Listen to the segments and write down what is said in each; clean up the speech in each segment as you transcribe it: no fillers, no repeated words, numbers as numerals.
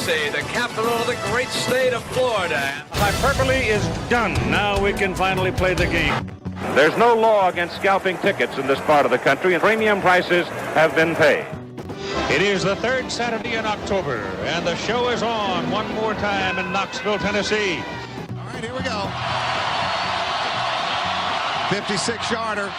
Tallahassee, the capital of the great state of Florida. Hyperbole is done. Now we can finally play the game. There's no law against scalping tickets in this part of the country, and premium prices have been paid. It is the third Saturday in October, and the show is on one more time in Knoxville, Tennessee. All right, here we go. 56-yarder.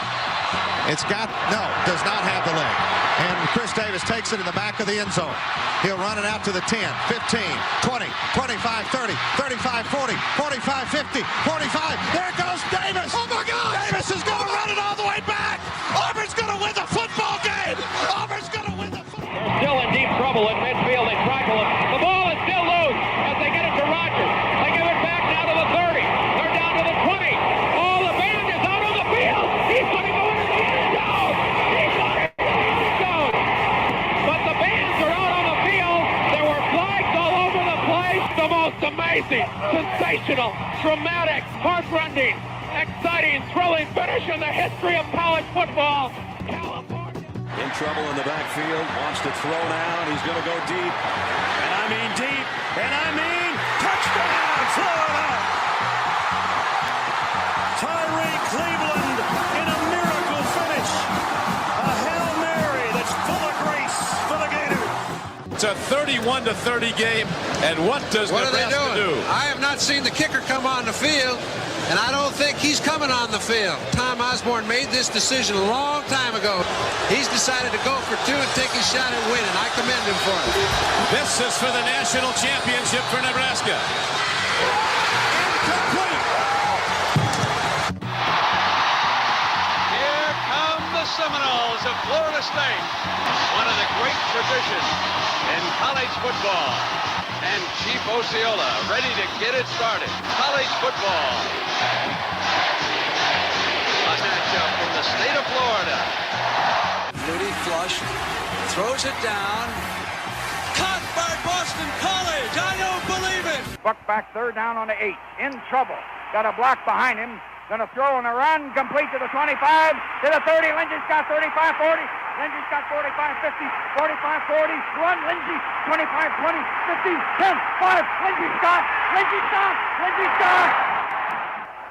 It's got, no, does not have the leg. And Chris Davis takes it in the back of the end zone. He'll run it out to the 10, 15, 20, 25, 30, 35, 40, 45, 50, 45. There goes Davis. Oh, my God. Davis is going to run it all the way back. Auburn's going to win the football game. Auburn's going to win the football game. They're still in deep trouble in midfield. They tackle him. The ball is still loose as they get it to Rogers. They give it back now to the 30. They're down to the 20. Oh, the band is out on the field. He's going to go into the end zone. He's going to go into the end zone. But the bands are out on the field. There were flags all over the place. The most amazing, sensational, dramatic, heartrending, exciting, thrilling finish in the history of college football. California. In trouble in the backfield, wants to throw now, and he's going to go deep. And I mean deep, and I mean touchdown, Florida! Tyree Cleveland in a miracle finish. A Hail Mary that's full of grace for the Gators. It's a 31-30 game, and what does Nebraska do? I have not seen the kicker come on the field, and I don't think he's coming on the field. Tom Osborne made this decision a long time ago. He's decided to go for two and take his shot at winning. I commend him for it. This is for the national championship for Nebraska. Incomplete. Here come the Seminoles of Florida State. One of the great traditions in college football. And Chief Osceola ready to get it started. College football. A matchup from the state of Florida. Moody flush, throws it down. Caught by Boston College. I don't believe it. Buck back third down on the 8. In trouble. Got a block behind him. Gonna throw on a run. Complete to the 25. To the 30. Lindsey's got 35, 40. Lindsey's got 45, 50, 45, 40. Run, Lindsey. 25, 20, 50, 10, 5. Lindsey stop. Lindsey stop. Lindsey stop.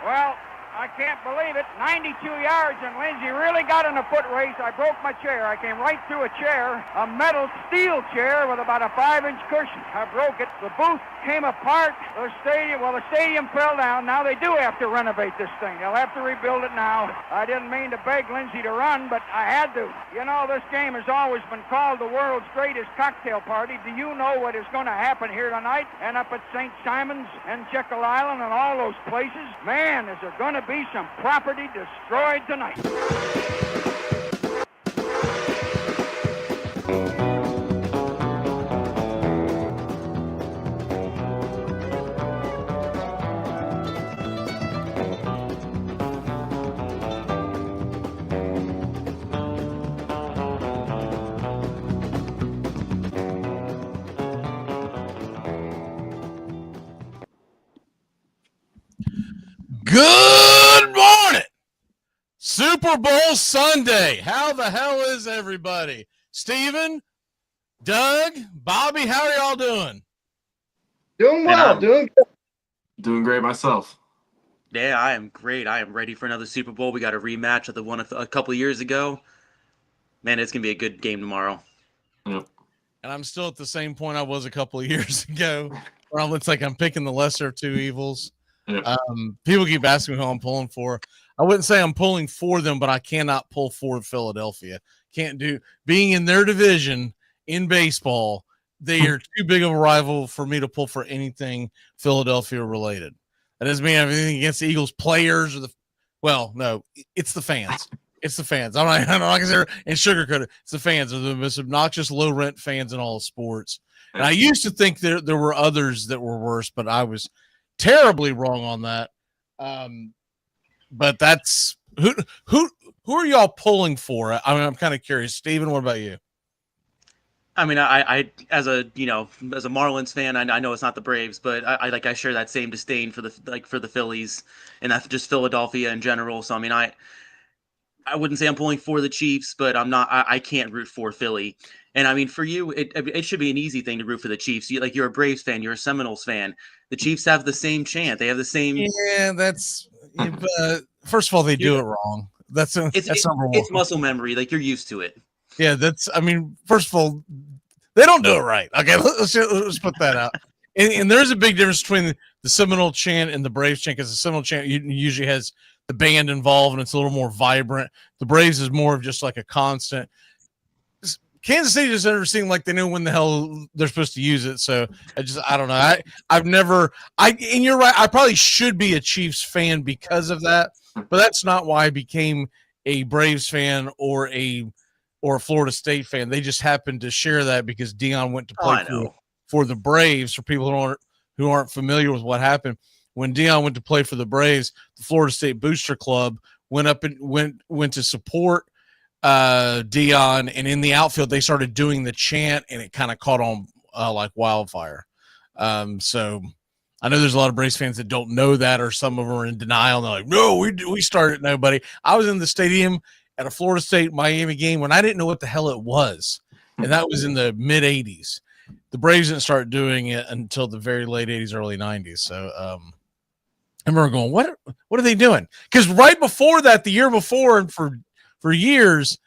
Well, I can't believe it. 92 yards, and Lindsey really got in a foot race. I broke my chair. I came right through a chair, a metal steel chair with about a 5-inch cushion. I broke it. The booth came apart. The stadium fell down. Now they do have to renovate this thing. They'll have to rebuild it now. I didn't mean to beg Lindsey to run, but I had to. You know, this game has always been called the world's greatest cocktail party. Do you know what is going to happen here tonight and up at St. Simon's and Jekyll Island and all those places? Man, is there going to be some property destroyed tonight. Good morning. Super Bowl Sunday. How the hell is everybody? Steven, Doug, Bobby, how are y'all doing? Doing well, doing good. Doing great myself. Yeah, I am great. I am ready for another Super Bowl. We got a rematch of the one a couple of years ago. Man, it's going to be a good game tomorrow. Yep. And I'm still at the same point I was a couple of years ago. Where it's like I'm picking the lesser of two evils. Yep. People keep asking me who I'm pulling for. I wouldn't say I'm pulling for them, but I cannot pull for Philadelphia. Can't do being in their division in baseball. They are too big of a rival for me to pull for anything Philadelphia related. That doesn't mean I have anything against the Eagles players or no, it's the fans. It's the fans. I'm not going to sit and sugarcoat it. It's the fans. They're the most obnoxious, low rent fans in all of sports. And I used to think there were others that were worse, but I was terribly wrong on that. But that's who are y'all pulling for? I mean, I'm kind of curious. Steven, what about you? I mean, I as a Marlins fan, I know it's not the Braves, but I share that same disdain for the Phillies and that's just Philadelphia in general. So I mean, I wouldn't say I'm pulling for the Chiefs, but I'm not. I can't root for Philly. And I mean, for you, it should be an easy thing to root for the Chiefs. You're a Braves fan, you're a Seminoles fan. The Chiefs have the same chant. They have the same. Yeah, first of all, they do it wrong. That's number one. It's muscle memory. Like, you're used to it. Yeah, first of all, they don't do it right. Okay, let's put that out. And there's a big difference between the Seminole chant and the Braves chant, because the Seminole chant usually has the band involved and it's a little more vibrant. The Braves is more of just like a constant. Kansas City just never seemed like they knew when the hell they're supposed to use it. So I don't know. And you're right. I probably should be a Chiefs fan because of that, but that's not why I became a Braves fan or a Florida State fan. They just happened to share that because Dion went to play for the Braves. For people who aren't familiar with what happened, when Dion went to play for the Braves, the Florida State Booster Club went up and went to support Dion, and in the outfield they started doing the chant, and it kind of caught on like wildfire. So I know there's a lot of Braves fans that don't know that, or some of them are in denial. And they're like, no, we started. Nobody. I was in the stadium at a Florida State Miami game when I didn't know what the hell it was, and that was in the mid 80s. The Braves didn't start doing it until the very late 80s, early 90s. So I remember going, what are they doing? Because right before that, the year before, and for years,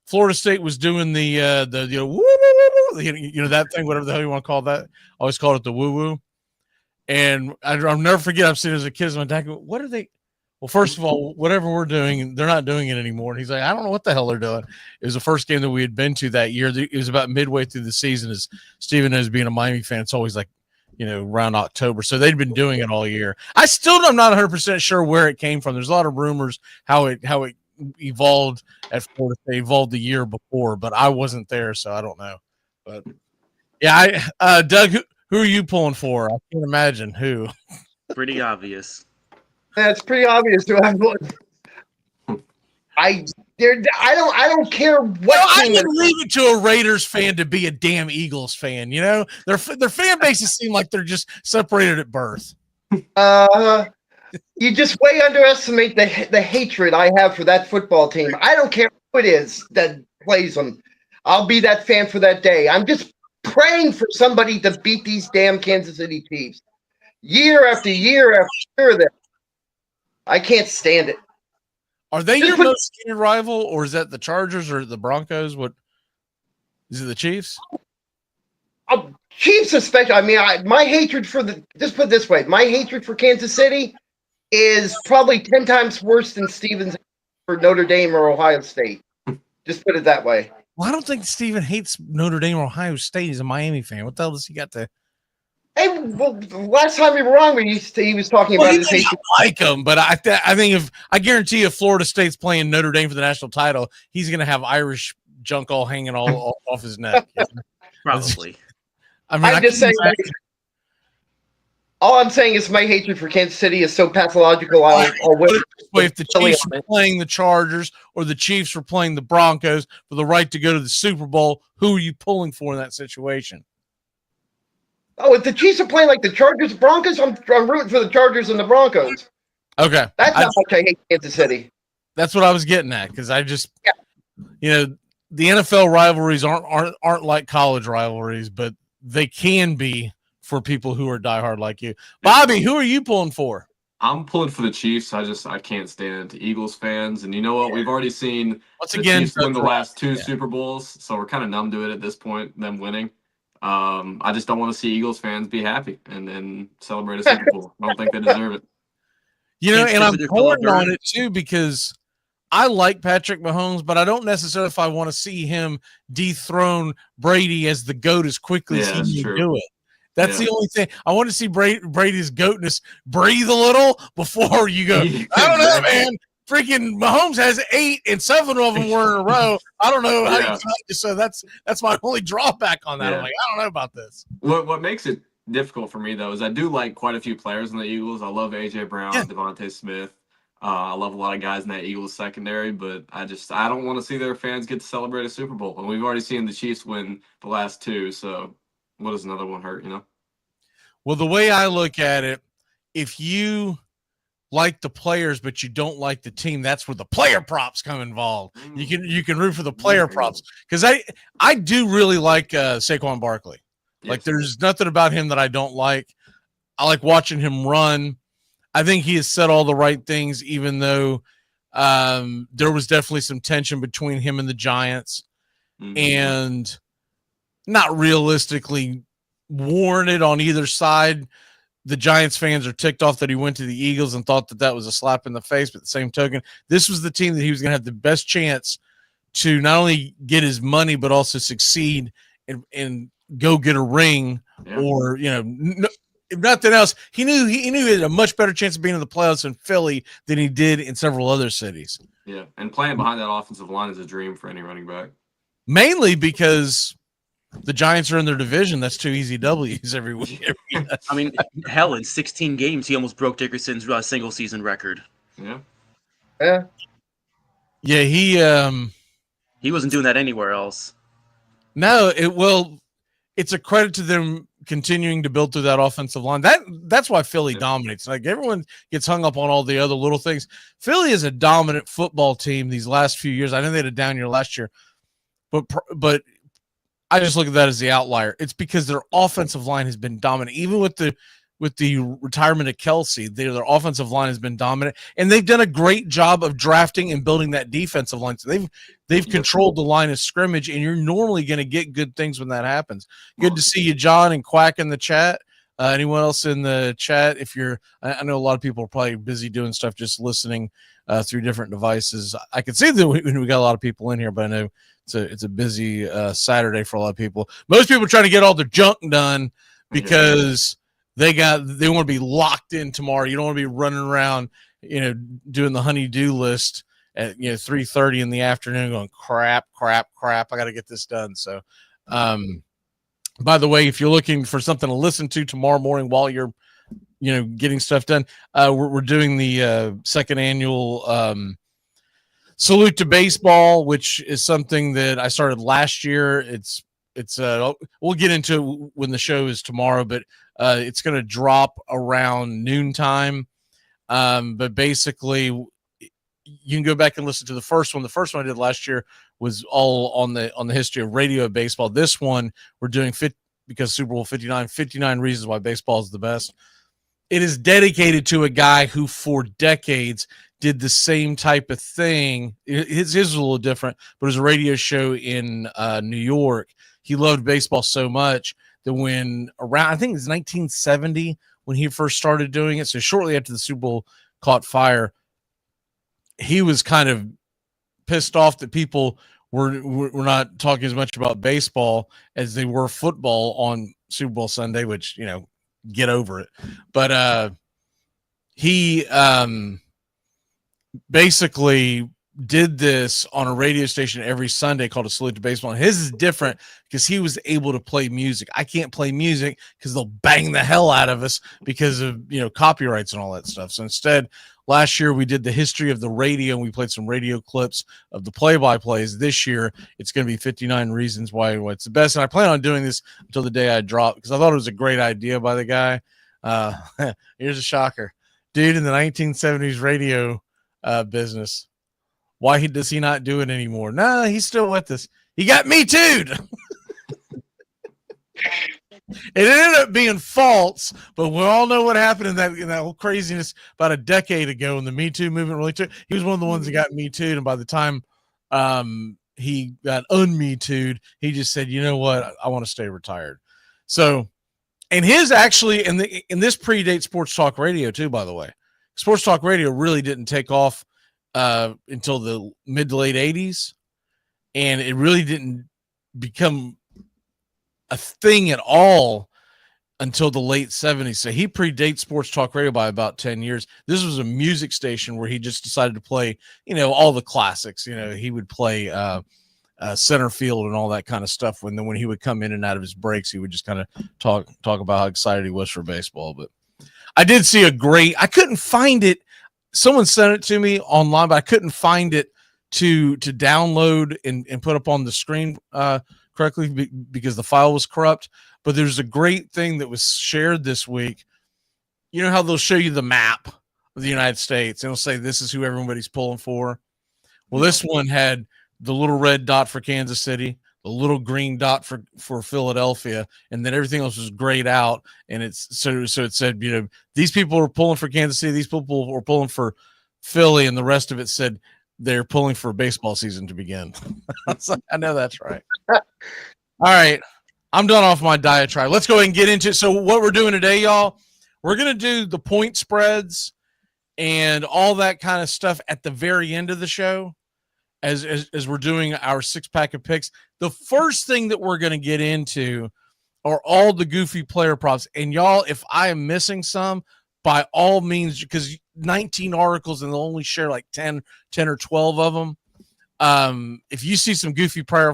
Florida State was doing the woo, woo, woo, woo, that thing, whatever the hell you want to call that. I always called it the woo woo. And I'll never forget, I'm sitting as a kid with my dad going, what are they? Well, first of all, whatever we're doing, they're not doing it anymore. And he's like, I don't know what the hell they're doing. It was the first game that we had been to that year. It was about midway through the season. As Steven knows, being a Miami fan, it's always like, around October. So they'd been doing it all year. I still am not 100% sure where it came from. There's a lot of rumors how it evolved at Florida State, evolved the year before, but I wasn't there, so I don't know. But yeah, Doug, who are you pulling for? I can't imagine who. Pretty obvious. That's pretty obvious to everyone. I don't care what I can leave it to a Raiders fan to be a damn Eagles fan. Their fan bases seem like they're just separated at birth. You just way underestimate the hatred I have for that football team. I don't care who it is that plays them. I'll be that fan for that day. I'm just praying for somebody to beat these damn Kansas City Chiefs. Year after year after year. I can't stand it. Are they your most hated rival, or is that the Chargers or the Broncos? What is it? The Chiefs? Chiefs, especially. I mean, my hatred for just put it this way: my hatred for Kansas City is probably 10 times worse than Steven's for Notre Dame or Ohio State. Just put it that way. Well, I don't think Steven hates Notre Dame or Ohio State. He's a Miami fan. What the hell does he got to? Hey, well, last time we were on, he was talking about his hatred. I like him, but I think I guarantee if Florida State's playing Notre Dame for the national title, he's going to have Irish junk all hanging all off his neck. Probably. I mean, I'm just saying. All I'm saying is my hatred for Kansas City is so pathological. If the Chiefs were playing the Chargers or the Chiefs were playing the Broncos for the right to go to the Super Bowl, who are you pulling for in that situation? Oh, if the Chiefs are playing like the Chargers, Broncos, I'm rooting for the Chargers and the Broncos. Okay. That's how much I hate Kansas City. That's what I was getting at, because I just, the NFL rivalries aren't like college rivalries, but they can be for people who are diehard like you. Bobby, who are you pulling for? I'm pulling for the Chiefs. I can't stand Eagles fans. And you know what? We've already seen Chiefs win the last two Super Bowls, so we're kind of numb to it at this point, them winning. I just don't want to see Eagles fans be happy and then celebrate a Super Bowl. I don't think they deserve it. And I'm torn on it too, because I like Patrick Mahomes, but I don't necessarily if I want to see him dethrone Brady as the GOAT as quickly as he can do it. That's the only thing. I want to see Brady's GOATness breathe a little before you go, I don't know, man. Freaking Mahomes has 8 and 7 of them were in a row. I don't know how so that's my only drawback on that. I'm like, I don't know about this. What makes it difficult for me though is I do like quite a few players in the Eagles. I love AJ Brown, Devontae Smith. I love a lot of guys in that Eagles secondary, but I don't want to see their fans get to celebrate a Super Bowl. And we've already seen the Chiefs win the last 2, so what does another one hurt, Well, the way I look at it, if you like the players, but you don't like the team, that's where the player props come involved. You can root for the player props, because I do really like Saquon Barkley. Yes. Like, there's nothing about him that I don't like. I like watching him run. I think he has said all the right things, even though there was definitely some tension between him and the Giants, and not realistically warranted on either side. The Giants fans are ticked off that he went to the Eagles and thought that was a slap in the face. But the same token, this was the team that he was going to have the best chance to not only get his money, but also succeed and go get a ring, or, if nothing else, he knew he had a much better chance of being in the playoffs in Philly than he did in several other cities. Yeah, and playing behind that offensive line is a dream for any running back. Mainly because the Giants are in their division. That's 2 easy W's every week. I mean, hell, in 16 games, he almost broke Dickerson's single season record. Yeah. Yeah, he wasn't doing that anywhere else. No, it's a credit to them continuing to build through that offensive line. That's why Philly dominates. Like, everyone gets hung up on all the other little things. Philly is a dominant football team these last few years. I know they had a down year last year, but I just look at that as the outlier. It's because their offensive line has been dominant, even with the retirement of Kelsey. Their offensive line has been dominant, and they've done a great job of drafting and building that defensive line. So they've controlled the line of scrimmage, and you're normally going to get good things when that happens. Good to see you, John, and Quack in the chat. Anyone else in the chat? I know a lot of people are probably busy doing stuff, just listening through different devices. I can see that we got a lot of people in here, but I know it's a busy Saturday for a lot of people. Most people are trying to get all their junk done because they want to be locked in tomorrow. You don't want to be running around, doing the honey-do list at 3:30 in the afternoon going crap. I got to get this done. So, by the way, if you're looking for something to listen to tomorrow morning while you're getting stuff done, we're doing the second annual Salute to Baseball, which is something that I started last year. It's we'll get into it when the show is tomorrow, but it's going to drop around noontime. But basically, you can go back and listen to the first one. The first one I did last year was all on the history of radio baseball. This one we're doing because Super Bowl 59 reasons why baseball is the best. It is dedicated to a guy who for decades did the same type of thing. His was a little different, but it was a radio show in New York. He loved baseball so much that when around, I think it was 1970 when he first started doing it. So shortly after the Super Bowl caught fire, he was kind of pissed off that people were not talking as much about baseball as they were football on Super Bowl Sunday, which, get over it. But he basically did this on a radio station every Sunday called A Salute to Baseball. And his is different because he was able to play music. I can't play music because they'll bang the hell out of us because of, copyrights and all that stuff. So instead, last year we did the history of the radio and we played some radio clips of the play-by-plays. This year, it's going to be 59 reasons why it's the best. And I plan on doing this until the day I drop because I thought it was a great idea by the guy. Here's a shocker. Dude in the 1970s radio business. Why does he not do it anymore? No, he's still with us. He got Me Too'd. It ended up being false, but we all know what happened in that whole craziness about a decade ago when the Me Too movement really took. He was one of the ones that got Me Too'd, and by the time he got un-Me Too'd, he just said, "You know what? I want to stay retired." So, and his actually, and this predates sports talk radio too. By the way, sports talk radio really didn't take off until the mid to late 80s, and it really didn't become a thing at all until the late 70s. So he predates sports talk radio by about 10 years. This was a music station where he just decided to play, all the classics. He would play center field and all that kind of stuff. When he would come in and out of his breaks, he would just kind of talk about how excited he was for baseball. But I did see I couldn't find it. Someone sent it to me online, but I couldn't find it to download and put up on the screen correctly because the file was corrupt. But there's a great thing that was shared this week. You know how they'll show you the map of the United States, and it'll say this is who everybody's pulling for. Well, this one had the little red dot for Kansas City, the little green dot for Philadelphia, and then everything else was grayed out. And it's so it said, these people were pulling for Kansas City, these people were pulling for Philly, and the rest of it said they're pulling for baseball season to begin. I know that's right. All right. I'm done off my diatribe. Let's go ahead and get into it. So what we're doing today, y'all, we're going to do the point spreads and all that kind of stuff at the very end of the show as we're doing our 6-pack of picks. The first thing that we're going to get into are all the goofy player props. And y'all, if I am missing some, by all means, because 19 articles and they'll only share like 10 or 12 of them. If you see some goofy player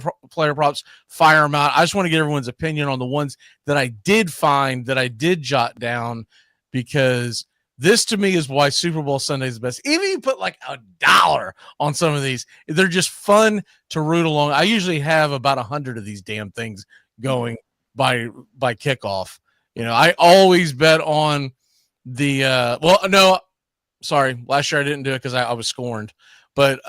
props, fire them out. I just want to get everyone's opinion on the ones that I did find, that I did jot down, because this to me is why Super Bowl Sunday is the best. Even if you put like $1 on some of these, they're just fun to root along. I usually have about 100 of these damn things going by kickoff. I always bet on the last year I didn't do it because I was scorned, but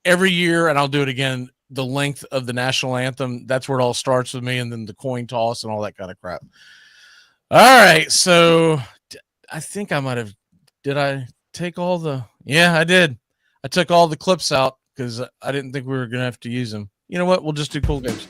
every year, and I'll do it again, the length of the national anthem, that's where it all starts with me, and then the coin toss and all that kind of crap. All right, so I think I might have, did I take all the, yeah, I did. I took all the clips out because I didn't think we were going to have to use them. You know what? We'll just do cool games.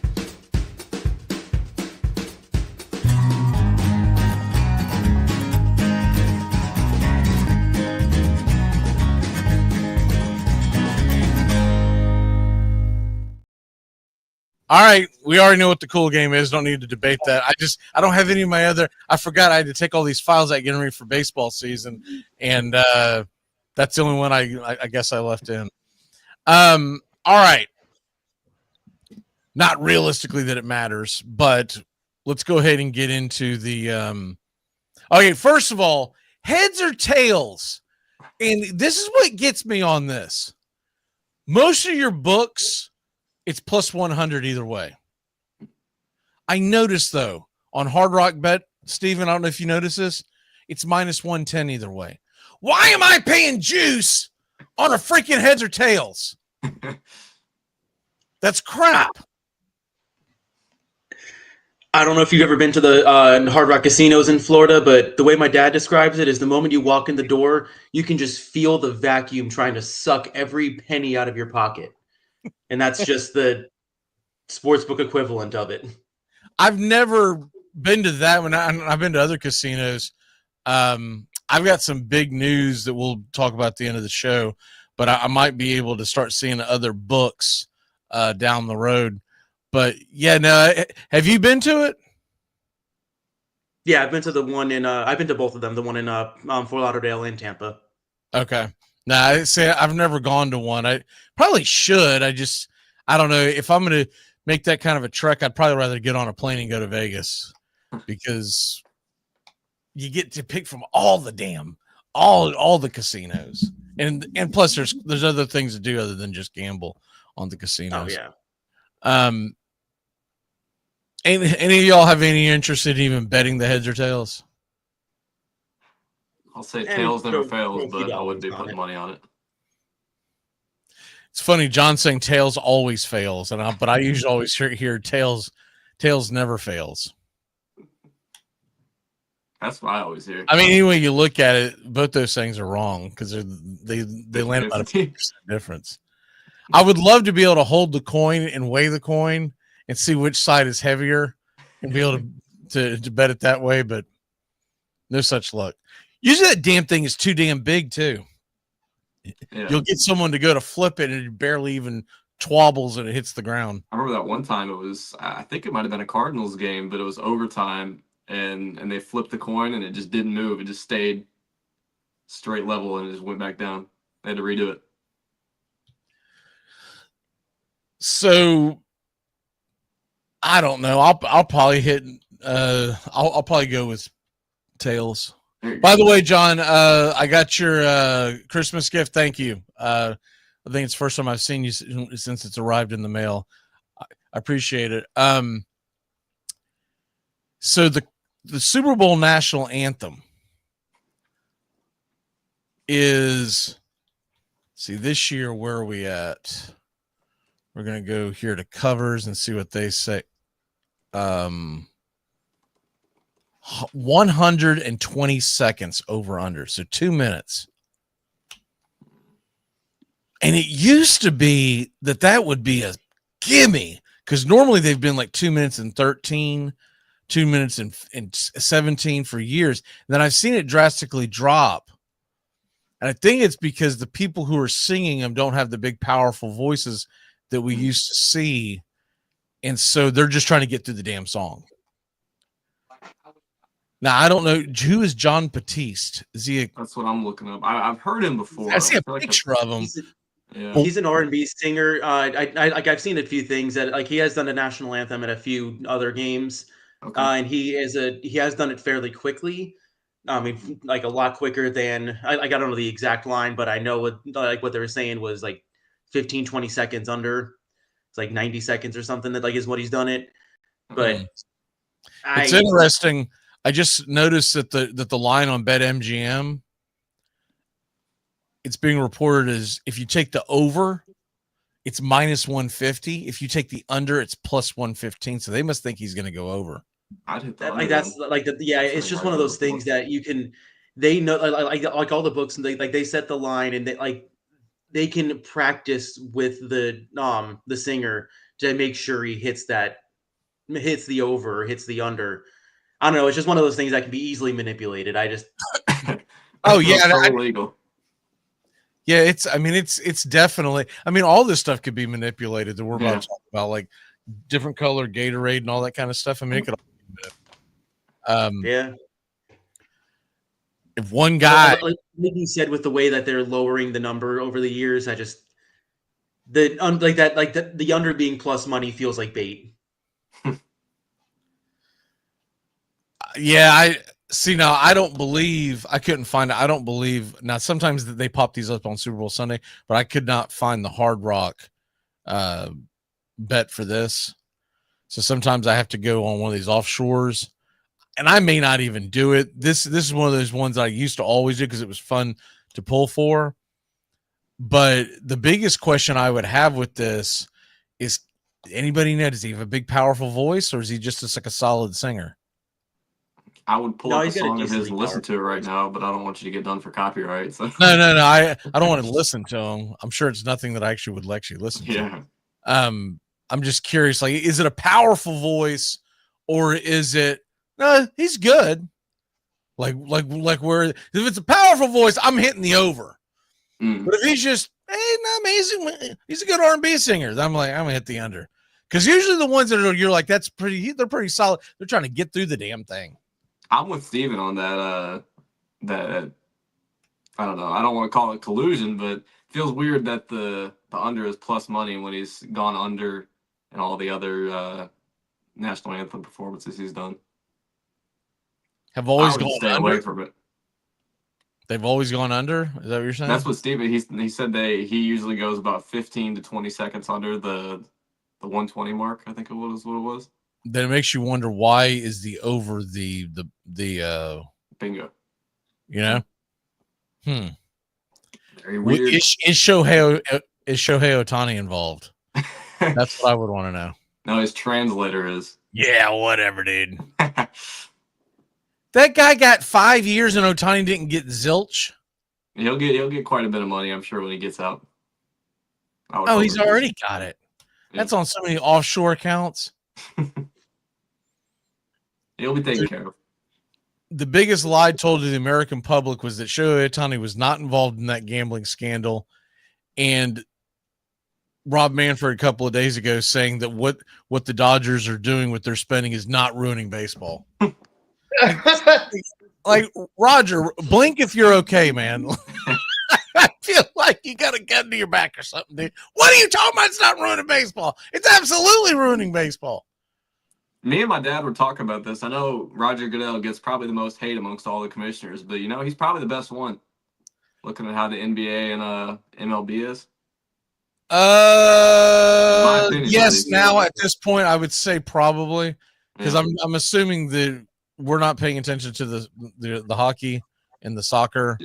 All right, we already know what the cool game is. Don't need to debate that. I don't have any of my other. I forgot I had to take all these files out getting ready for baseball season, and that's the only one I guess I left in. All right, not realistically that it matters, but let's go ahead and get into the. Okay, first of all, heads or tails, and this is what gets me on this. Most of your books, it's plus 100 either way. I noticed, though, on Hard Rock Bet, Steven, I don't know if you notice this, it's minus 110 either way. Why am I paying juice on a freaking heads or tails? That's crap. I don't know if you've ever been to the Hard Rock casinos in Florida, but the way my dad describes it is the moment you walk in the door, you can just feel the vacuum trying to suck every penny out of your pocket. And that's just the sportsbook equivalent of it. I've never been to that one. I've been to other casinos. I've got some big news that we'll talk about at the end of the show, but I might be able to start seeing other books down the road. But yeah, no, have you been to it? Yeah, I've been to the one in. I've been to both of them. The one in Fort Lauderdale and Tampa. Okay. No, I've never gone to one. I probably should. I don't know if I'm going to make that kind of a trek. I'd probably rather get on a plane and go to Vegas, because you get to pick from all the casinos, and plus there's other things to do other than just gamble on the casinos. Oh yeah. Any of y'all have any interest in even betting the heads or tails? I'll say tails never fails, but I wouldn't be putting money on it. It's funny, John saying tails always fails, but I usually always hear tails never fails. That's what I always hear. I mean, any way you look at it, both those things are wrong because they land about a 50% difference. I would love to be able to hold the coin and weigh the coin and see which side is heavier and be able to bet it that way, but no such luck. Usually that damn thing is too damn big too. Yeah. You'll get someone to go to flip it and it barely even twobbles and it hits the ground. I remember that one time I think it might have been a Cardinals game, but it was overtime and they flipped the coin and it just didn't move. It just stayed straight level and it just went back down. They had to redo it. So I don't know. I'll probably hit. I'll probably go with tails. By the way, John, I got your Christmas gift. Thank you. I think it's the first time I've seen you since it's arrived in the mail. I appreciate it. So the Super Bowl national anthem. is, see, this year, where are we at? We're going to go here to covers and see what they say. 120 seconds over under. So 2 minutes. And it used to be that would be a gimme, because normally they've been like 2 minutes and 13, 2 minutes and 17 for years. And then I've seen it drastically drop. And I think it's because the people who are singing them don't have the big, powerful voices that we used to see. And so they're just trying to get through the damn song. Now, I don't know. Who is John Batiste? Is he That's what I'm looking up. I've heard him before. I see a picture of him. He's an R&B singer. I've seen a few things that, like, he has done a national anthem at a few other games. Okay. And he has done it fairly quickly. I mean, like a lot quicker than I don't know the exact line, but I know what they were saying was like 15, 20 seconds under. It's like 90 seconds or something that is what he's done it. But it's interesting. I just noticed that the line on BetMGM, it's being reported as, if you take the over, it's minus 150. If you take the under, it's plus 115. So they must think he's going to go over. I'd hit that. It's just one of those things that you can. They know, like all the books, and they set the line, and they can practice with the singer to make sure he hits the over, hits the under. I don't know. It's just one of those things that can be easily manipulated. Oh yeah, so illegal. Yeah, it's definitely. I mean, all this stuff could be manipulated. That we're about to talk about, like different color Gatorade and all that kind of stuff. I mean, it could. If one guy, like you said, with the way that they're lowering the number over the years, the under being plus money feels like bait. Yeah, I see. Now, I don't believe, I couldn't find it. I don't believe, now sometimes they pop these up on Super Bowl Sunday, but I could not find the Hard Rock bet for this. So sometimes I have to go on one of these offshores, and I may not even do it. This is one of those ones I used to always do because it was fun to pull for. But the biggest question I would have with this is, anybody know, does he have a big, powerful voice, or is he just like a solid singer? I would pull up a song of his and listen to it right now, but I don't want you to get done for copyright. So. No. I don't want to listen to him. I'm sure it's nothing that I actually would listen to. Yeah. I'm just curious, like, is it a powerful voice, or is it, no, he's good. Like where, if it's a powerful voice, I'm hitting the over. But if he's just, amazing, he's a good R&B singer, I'm gonna hit the under. Because usually the ones that you're like, they're pretty solid. They're trying to get through the damn thing. I'm with Steven on that. That I don't know. I don't want to call it collusion, but it feels weird that the under is plus money when he's gone under in all the other national anthem performances he's done. Have always gone stay under. Away from it. They've always gone under. Is that what you're saying? That's what Steven. He said he usually goes about 15 to 20 seconds under the 120 mark. I think it was what it was. Then it makes you wonder, why is the over the bingo? You know? Very weird. Is Shohei Ohtani involved? That's what I would want to know. No, his translator is. Yeah, whatever, dude. That guy got 5 years and Ohtani didn't get zilch. He'll get quite a bit of money, I'm sure, when he gets out. Oh, he's already got it. Yeah. That's on so many offshore accounts. He'll be taken care of. The biggest lie told to the American public was that Shohei Ohtani was not involved in that gambling scandal. And Rob Manfred a couple of days ago saying that what the Dodgers are doing with their spending is not ruining baseball. Like, Roger, blink if you're okay, man. I feel like you got a gun to your back or something, dude. What are you talking about? It's not ruining baseball. It's absolutely ruining baseball. Me and my dad were talking about this. I know Roger Goodell gets probably the most hate amongst all the commissioners, but, he's probably the best one. Looking at how the NBA and MLB is. Yes. Now at this point, I would say probably, because I'm assuming that we're not paying attention to the hockey and the soccer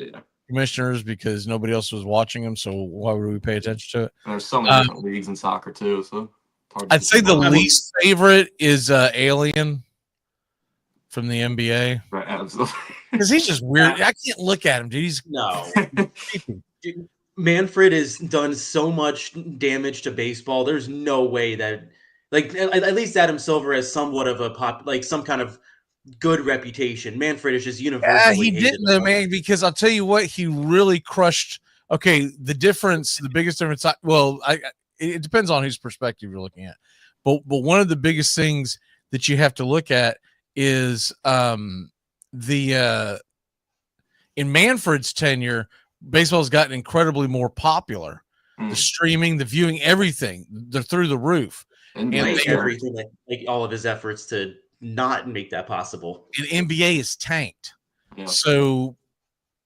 commissioners because nobody else was watching them. So why would we pay attention to it? And there's so many different leagues in soccer too. So it's hard to I'd say the least favorite is Alien from the NBA. Right, absolutely. Because he's just weird. I can't look at him, dude. He's Manfred has done so much damage to baseball. There's no way that, like, at least Adam Silver has somewhat of a some kind of good reputation. Manfred is just universally he didn't, though, man, because I'll tell you what, he really crushed. Okay, the biggest difference. It depends on whose perspective you're looking at, but one of the biggest things that you have to look at is in Manfred's tenure, baseball's gotten incredibly more popular. The streaming, the viewing, everything, they're through the roof. And everything, like all of his efforts to not make that possible. And NBA is tanked. Yeah. So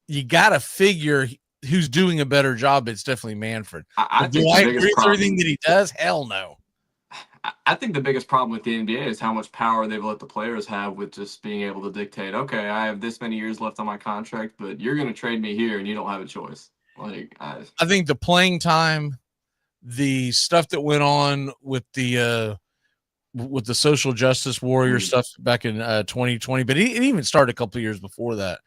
you got to figure who's doing a better job. It's definitely Manfred. Do I agree with everything that he does? Hell no. I think the biggest problem with the NBA is how much power they've let the players have with just being able to dictate, okay, I have this many years left on my contract, but you're going to trade me here and you don't have a choice. Like, I think the playing time, the stuff that went on with the social justice warrior stuff back in 2020, but it even started a couple of years before that.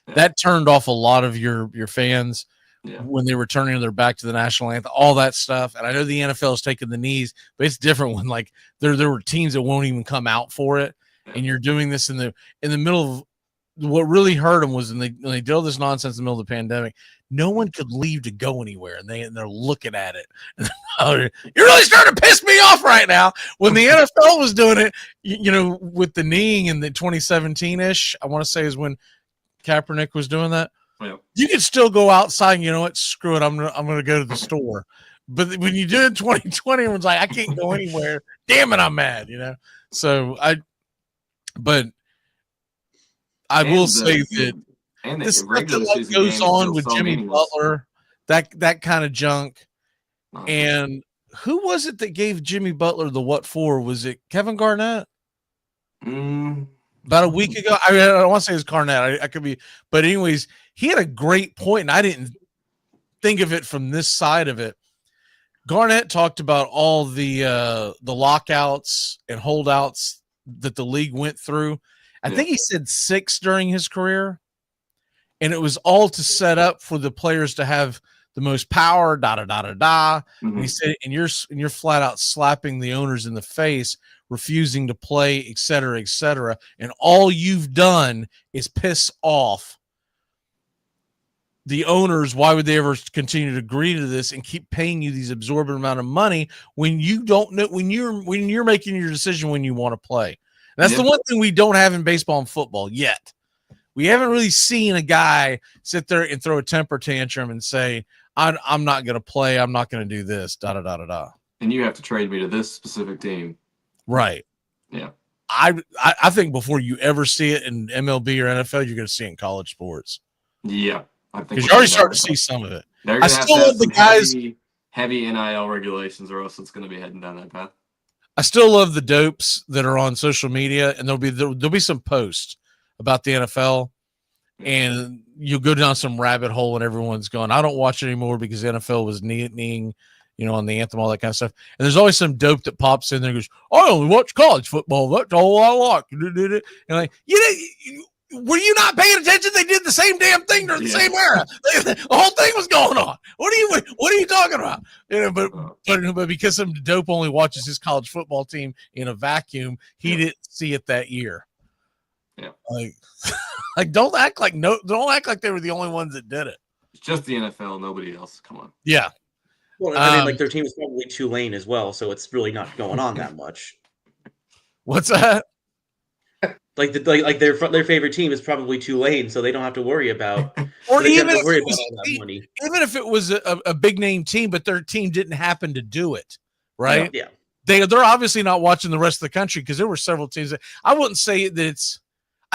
Yeah. That turned off a lot of your fans. Yeah. When they were turning their back to the national anthem, all that stuff. And I know the NFL has taken the knees, but it's different when like there were teams that won't even come out for it. Yeah. And you're doing this in the middle of what really hurt them was when they did all this nonsense in the middle of the pandemic. No one could leave to go anywhere, and they're looking at it. You're really starting to piss me off right now. When the NFL was doing it, with the kneeing in the 2017-ish, I want to say is when Kaepernick was doing that. Yeah. You can still go outside and, you know what, screw it, I'm gonna go to the store. But when you do it in 2020, everyone's like, I can't go anywhere. Damn it, I'm mad, So I will say that the stuff that goes on with Jimmy Butler, that kind of junk. And who was it that gave Jimmy Butler the what for? Was it Kevin Garnett? About a week ago. I don't want to say it's Garnett. I could be, but anyways, he had a great point, and I didn't think of it from this side of it. Garnett talked about all the lockouts and holdouts that the league went through. I think he said 6 during his career, and it was all to set up for the players to have the most power. And he said, and you're flat out slapping the owners in the face, refusing to play, et cetera, and all you've done is piss off the owners. Why would they ever continue to agree to this and keep paying you these absorbent amount of money when you don't know, when you're making your decision when you want to play? And that's the one thing we don't have in baseball and football yet. We haven't really seen a guy sit there and throw a temper tantrum and say, I'm not going to play. I'm not going to do this, And you have to trade me to this specific team. Right. Yeah. I think before you ever see it in MLB or NFL, you're going to see it in college sports. Yeah. I think because you already start to see some of it. I still love the guys. Heavy NIL regulations, or else it's going to be heading down that path. I still love the dopes that are on social media, and there'll be some posts about the NFL, and you'll go down some rabbit hole, and everyone's going, I don't watch it anymore because the NFL was kneeing, on the anthem, all that kind of stuff. And there's always some dope that pops in there and goes, I only watch college football. That's all I like. And like, were you not paying attention? They did the same damn thing during the same era. The whole thing was going on. What are you talking about? But because some dope only watches his college football team in a vacuum, he didn't see it that year. Yeah. Like don't act like they were the only ones that did it. It's just the NFL, nobody else. Come on. Yeah. Well, I mean, their team is probably Tulane as well, so it's really not going on that much. What's that? Like their favorite team is probably Tulane, so they don't have to worry about. Or even if it was a big name team, but their team didn't happen to do it, right? Yeah. They're obviously not watching the rest of the country because there were several teams that I wouldn't say that it's.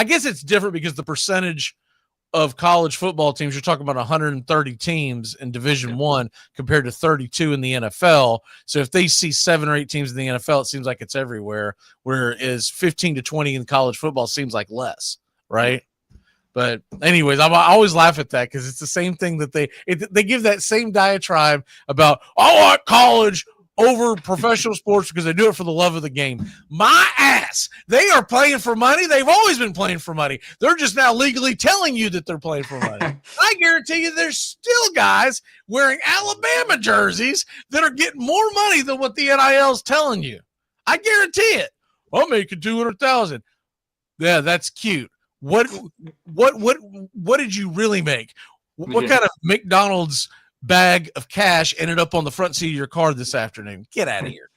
I guess it's different because the percentage of college football teams, you're talking about 130 teams in Division I compared to 32 in the NFL. So if they see 7 or 8 teams in the NFL, it seems like it's everywhere. Whereas 15 to 20 in college football seems like less, right? But anyways, I always laugh at that because it's the same thing that they give that same diatribe about I want college over professional sports because they do it for the love of the game. My ass. They are playing for money. They've always been playing for money. They're just now legally telling you that they're playing for money. I guarantee you there's still guys wearing Alabama jerseys that are getting more money than what the NIL is telling you. I guarantee it. I'm making $200,000. Yeah, that's cute. What did you really make? What kind of McDonald's bag of cash ended up on the front seat of your car this afternoon? Get out of here.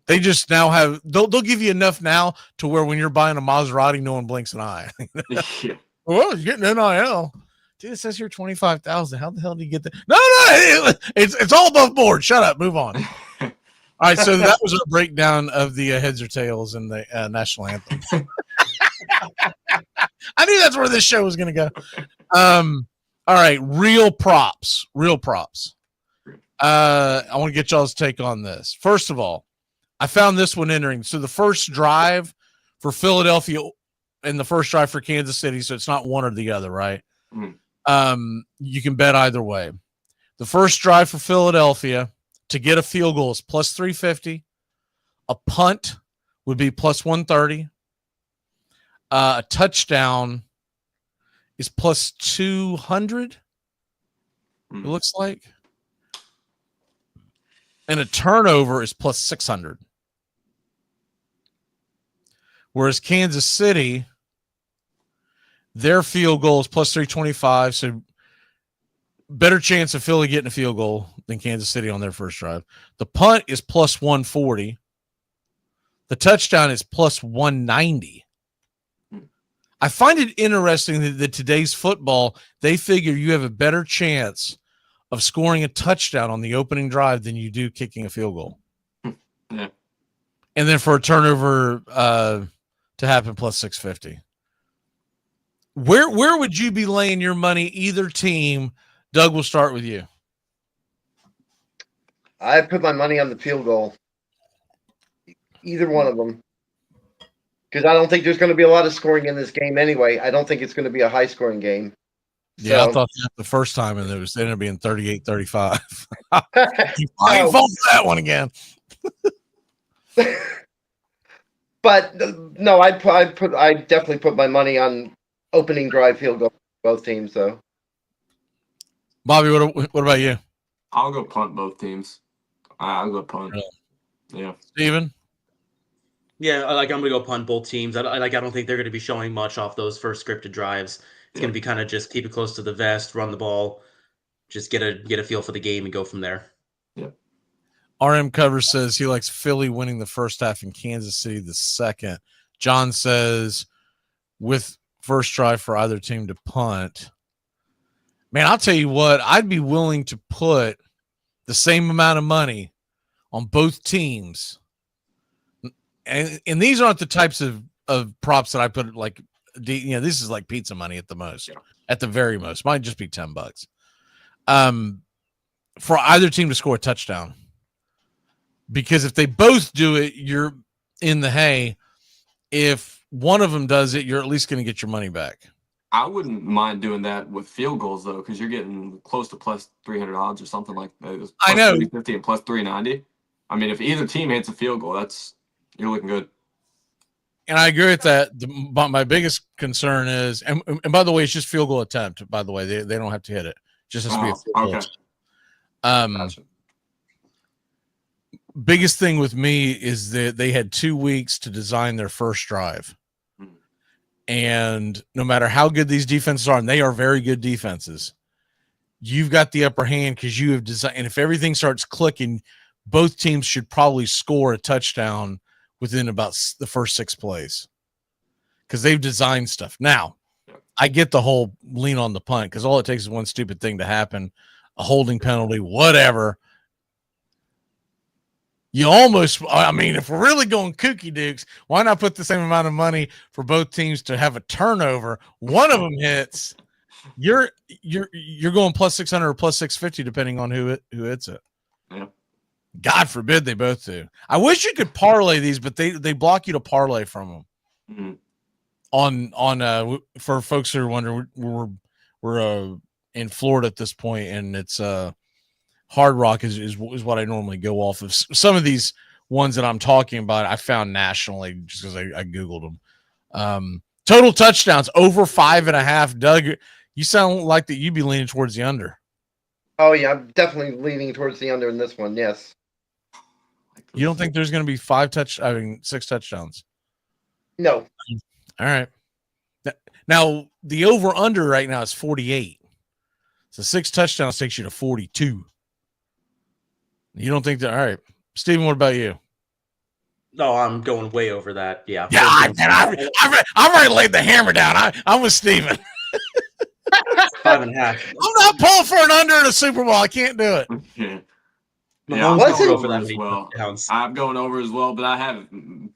They just now have they'll give you enough now to where when you're buying a Maserati, no one blinks an eye. Well, you're getting NIL. Dude, it says here 25,000. How the hell did you get that? No, it's all above board. Shut up. Move on. All right, so that was our breakdown of the heads or tails in the national anthem. I knew that's where this show was going to go. All right, real props. I want to get y'all's take on this. First of all, I found this one entering. So the first drive for Philadelphia and the first drive for Kansas City, so it's not one or the other, right? You can bet either way. The first drive for Philadelphia to get a field goal is plus 350. A punt would be plus 130. A touchdown is plus 200, it looks like. And a turnover is plus 600. Whereas Kansas City, their field goal is plus 325, so better chance of Philly getting a field goal than Kansas City on their first drive. The punt is plus 140. The touchdown is plus 190. I find it interesting that today's football, they figure you have a better chance of scoring a touchdown on the opening drive than you do kicking a field goal. Yeah. And then for a turnover to happen, plus 650. Where would you be laying your money, either team? Doug, we'll start with you. I put my money on the field goal. Either one of them. Because I don't think there's going to be a lot of scoring in this game anyway. I don't think it's going to be a high-scoring game. Yeah, I thought that the first time, and it ended up being 38-35. I fall for that one again. But no, I definitely put my money on opening drive field goal for both teams, though. Bobby, what about you? I'll go punt both teams. I'll go punt. Yeah. Steven? Yeah, I'm gonna go punt both teams. I don't think they're gonna be showing much off those first scripted drives. It's gonna be kind of just keep it close to the vest, run the ball, just get a feel for the game and go from there. Yeah. RM Cover says he likes Philly winning the first half and Kansas City the second. John says with first drive for either team to punt. Man, I'll tell you what, I'd be willing to put the same amount of money on both teams. And these aren't the types of props that I put like, this is like pizza money at the most, at the very most. Might just be $10. For either team to score a touchdown, because if they both do it, you're in the hay. If one of them does it, you're at least going to get your money back. I wouldn't mind doing that with field goals though, because you're getting close to plus 300 odds or something like that. I know, 350 and plus 390. I mean, if either team hits a field goal, you're looking good. And I agree with that. But my biggest concern is, and by the way, it's just field goal attempt. By the way, they don't have to hit it. Just has to be a field goal. Gotcha. Biggest thing with me is that they had 2 weeks to design their first drive. And no matter how good these defenses are, and they are very good defenses, you've got the upper hand because you have designed. And if everything starts clicking, both teams should probably score a touchdown within about the first 6 plays because they've designed stuff. Now, I get the whole lean on the punt because all it takes is one stupid thing to happen, a holding penalty, whatever. You almost, I mean, if we're really going kooky dukes, why not put the same amount of money for both teams to have a turnover? One of them hits, you're going plus 600 or plus 650 depending on who hits it. Yeah. God forbid they both do. I wish you could parlay these, but they block you to parlay from them. for folks who are wondering, we're in Florida at this point, and it's Hard Rock is what I normally go off of. Some of these ones that I'm talking about, I found nationally just because I Googled them. Total touchdowns over 5.5. Doug, you sound like that you'd be leaning towards the under. Oh yeah, I'm definitely leaning towards the under in this one. Yes. You don't think there's going to be 6 touchdowns? No. All right. Now the over under right now is 48. So 6 touchdowns takes you to 42. You don't think that? All right, Steven, what about you? No, I'm going way over that. Yeah. Yeah, I've already laid the hammer down. I'm with Steven. 5.5. I'm not pulling for an under in a Super Bowl. I can't do it. Yeah, I'm going over as well. I'm going over as well, but I have,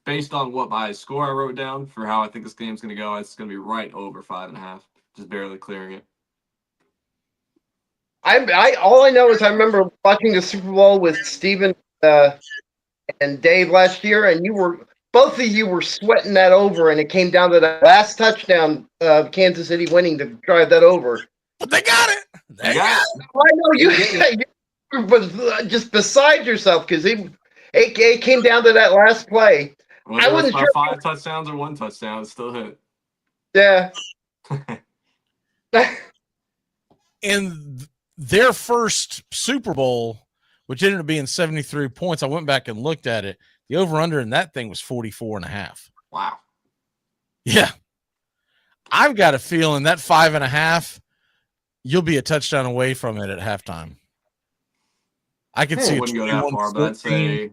based on what my score I wrote down for how I think this game's going to go, it's going to be right over 5.5, just barely clearing it. All I know is I remember watching the Super Bowl with Steven and Dave last year, and both of you were sweating that over, and it came down to that last touchdown of Kansas City winning to drive that over. But they got it. They got it. I know you was just beside yourself because it came down to that last play. I wasn't sure 5 touchdowns or 1 touchdown. It still hit. Yeah. In their first Super Bowl, which ended up being 73 points, I went back and looked at it. The over-under in that thing was 44.5. Wow. Yeah. I've got a feeling that 5.5, you'll be a touchdown away from it at halftime. I could see a 21-17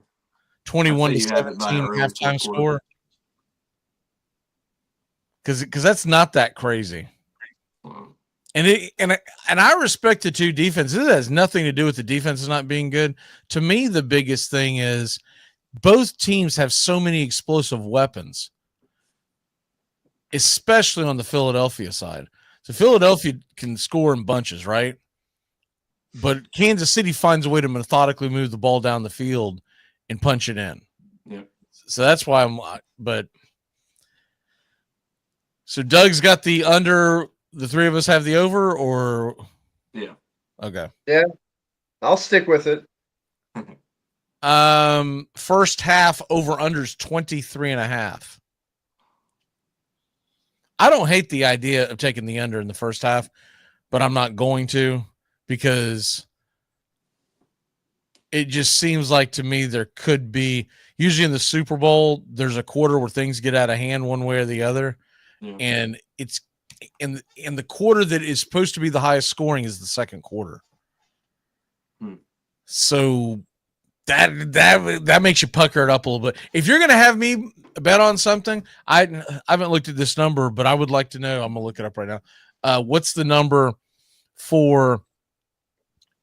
halftime score. Because that's not that crazy. And I respect the two defenses. This has nothing to do with the defenses not being good. To me, the biggest thing is both teams have so many explosive weapons, especially on the Philadelphia side. So Philadelphia can score in bunches, right? But Kansas City finds a way to methodically move the ball down the field and punch it in. Yeah. So that's why so Doug's got the under. The three of us have the over, or yeah. Okay. Yeah. I'll stick with it. First half over unders 23.5. I don't hate the idea of taking the under in the first half, but I'm not going to, because it just seems like to me there could be, usually in the Super Bowl, there's a quarter where things get out of hand one way or the other. Yeah. And it's in the quarter that is supposed to be the highest scoring is the second quarter. So that makes you pucker it up a little bit. If you're going to have me bet on something, I haven't looked at this number, but I would like to know. I'm going to look it up right now. What's the number for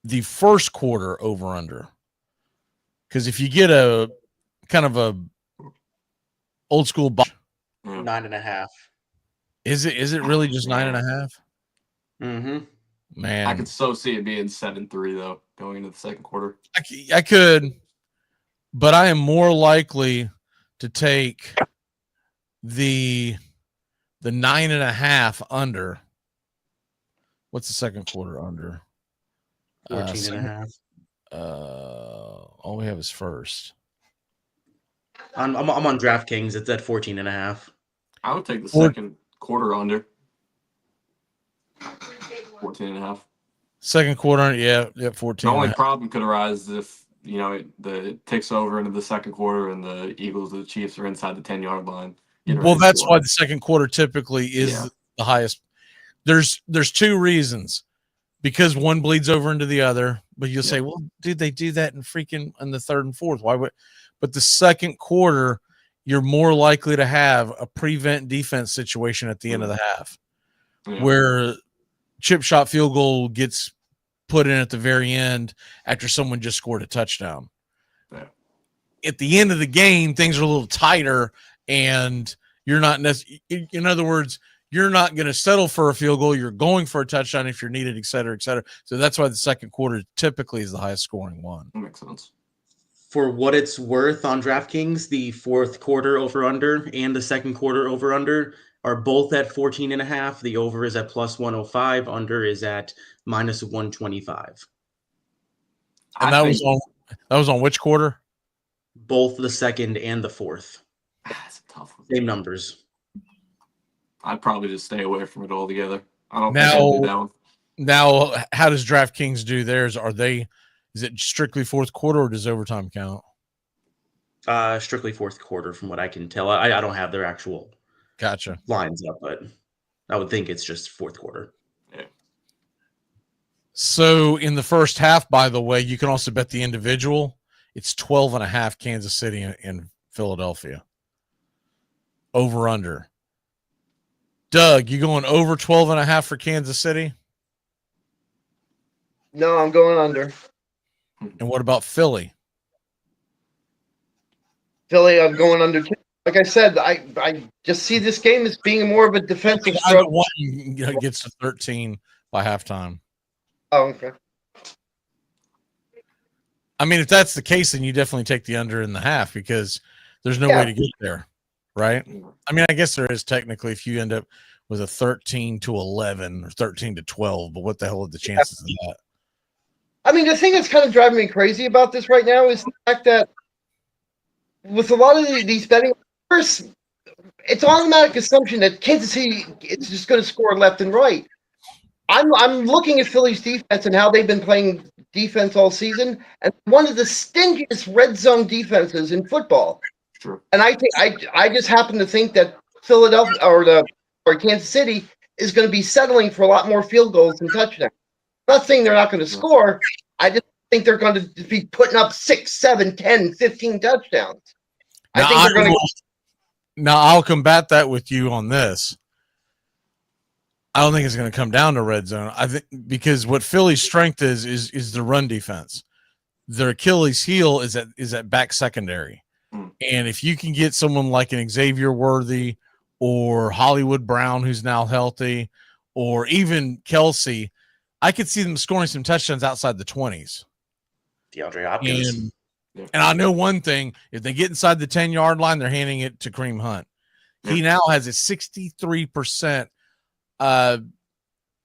the first quarter over under? Because if you get a kind of a old school 9.5. Is it really just 9.5? Mm-hmm. Man, I could so see it being 7-3 though going into the second quarter. I could, but I am more likely to take the 9.5 under. What's the second quarter under? 14.5. All we have is first. I'm on DraftKings. It's at 14.5. I would take the second quarter under 14.5. Second quarter, yeah, 14. The only problem could arise if it takes over into the second quarter and the Eagles or the Chiefs are inside the 10-yard line. Well, that's why the second quarter typically is the highest. There's two reasons, because one bleeds over into the other. But you'll say, well, dude, they do that in the third and fourth. Why would? But the second quarter, you're more likely to have a prevent defense situation at the end of the half, where chip shot field goal gets put in at the very end after someone just scored a touchdown. Yeah. At the end of the game, things are a little tighter, and you're not in other words, you're not going to settle for a field goal. You're going for a touchdown if you're needed, et cetera, et cetera. So that's why the second quarter typically is the highest scoring one. That makes sense. For what it's worth on DraftKings, the fourth quarter over under and the second quarter over under are both at 14.5. The over is at plus 105. Under is at minus 125. And that was on which quarter? Both the second and the fourth. That's a tough one. Same numbers. I'd probably just stay away from it altogether. I don't think I'll do that one. Now, how does DraftKings do theirs? Is it strictly fourth quarter or does overtime count? Strictly fourth quarter, from what I can tell. I don't have their actual lines up, but I would think it's just fourth quarter. Yeah. So in the first half, by the way, you can also bet the individual. It's 12.5 Kansas City and Philadelphia. Over under. Doug, you going over 12.5 for Kansas City? No, I'm going under. And what about Philly? Philly, I'm going under too. Like I said, I just see this game as being more of a defensive struggle. One gets to 13 by halftime. Oh, okay. I mean, if that's the case, then you definitely take the under in the half because there's no way to get there, right? I mean, I guess there is technically if you end up with a 13-11 or 13-12, but what the hell are the chances of that? I mean, the thing that's kind of driving me crazy about this right now is the fact that with a lot of these betting, first, it's automatic assumption that Kansas City is just going to score left and right. I'm looking at Philly's defense and how they've been playing defense all season, and one of the stingiest red zone defenses in football. True. And I think I just happen to think that Philadelphia or Kansas City is going to be settling for a lot more field goals and touchdowns. I'm not saying they're not going to score. I just think they're going to be putting up 6, 7, 10, 15 touchdowns. I think they're going to. Now, I'll combat that with you on this. I don't think it's going to come down to red zone. I think because what Philly's strength is the run defense. Their Achilles heel is at back secondary. And if you can get someone like an Xavier Worthy or Hollywood Brown, who's now healthy, or even Kelsey, I could see them scoring some touchdowns outside the 20s. DeAndre Hopkins. And I know one thing, if they get inside the 10-yard line, they're handing it to Kareem Hunt. He now has a 63%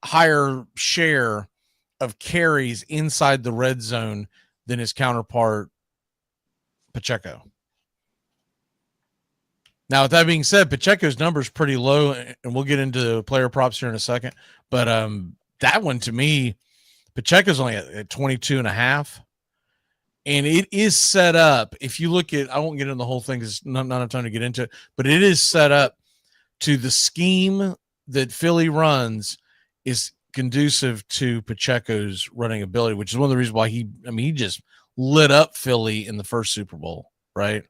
higher share of carries inside the red zone than his counterpart, Pacheco. Now, with that being said, Pacheco's number is pretty low, and we'll get into player props here in a second. But that one, to me, Pacheco's only at 22.5. And it is set up. If you look at, I won't get into the whole thing because not enough time to get into it, but it is set up to the scheme that Philly runs is conducive to Pacheco's running ability, which is one of the reasons why he just lit up Philly in the first Super Bowl, right?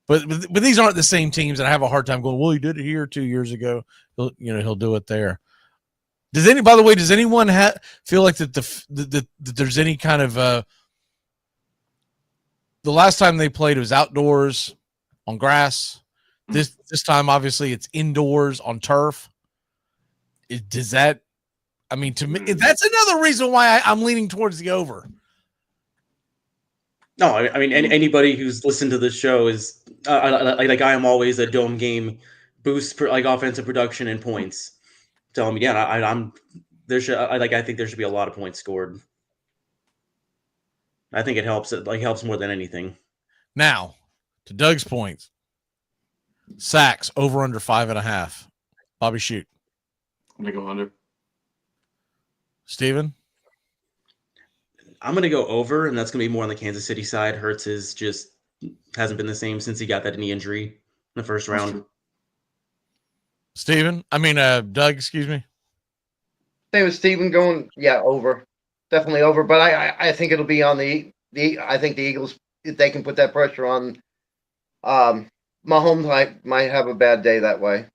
But these aren't the same teams, and I have a hard time going, well, he did it here 2 years ago. He'll do it there. By the way, does anyone feel like that there's any kind of the last time they played, it was outdoors on grass. This time, obviously, it's indoors on turf. To me, that's another reason why I'm leaning towards the over. No, I mean, anybody who's listened to this show is like I am always a dome game boost for like offensive production and points. Tell them again, I think there should be a lot of points scored. I think it helps. It helps more than anything. Now, to Doug's point, sacks over under 5.5. Bobby, shoot. I'm gonna go under. Steven? I'm gonna go over, and that's gonna be more on the Kansas City side. Hurts hasn't been the same since he got that knee injury in the first round. Doug, excuse me. Same as Steven going, over. Definitely over, but I think it'll be on I think the Eagles, if they can put that pressure on Mahomes, might have a bad day that way.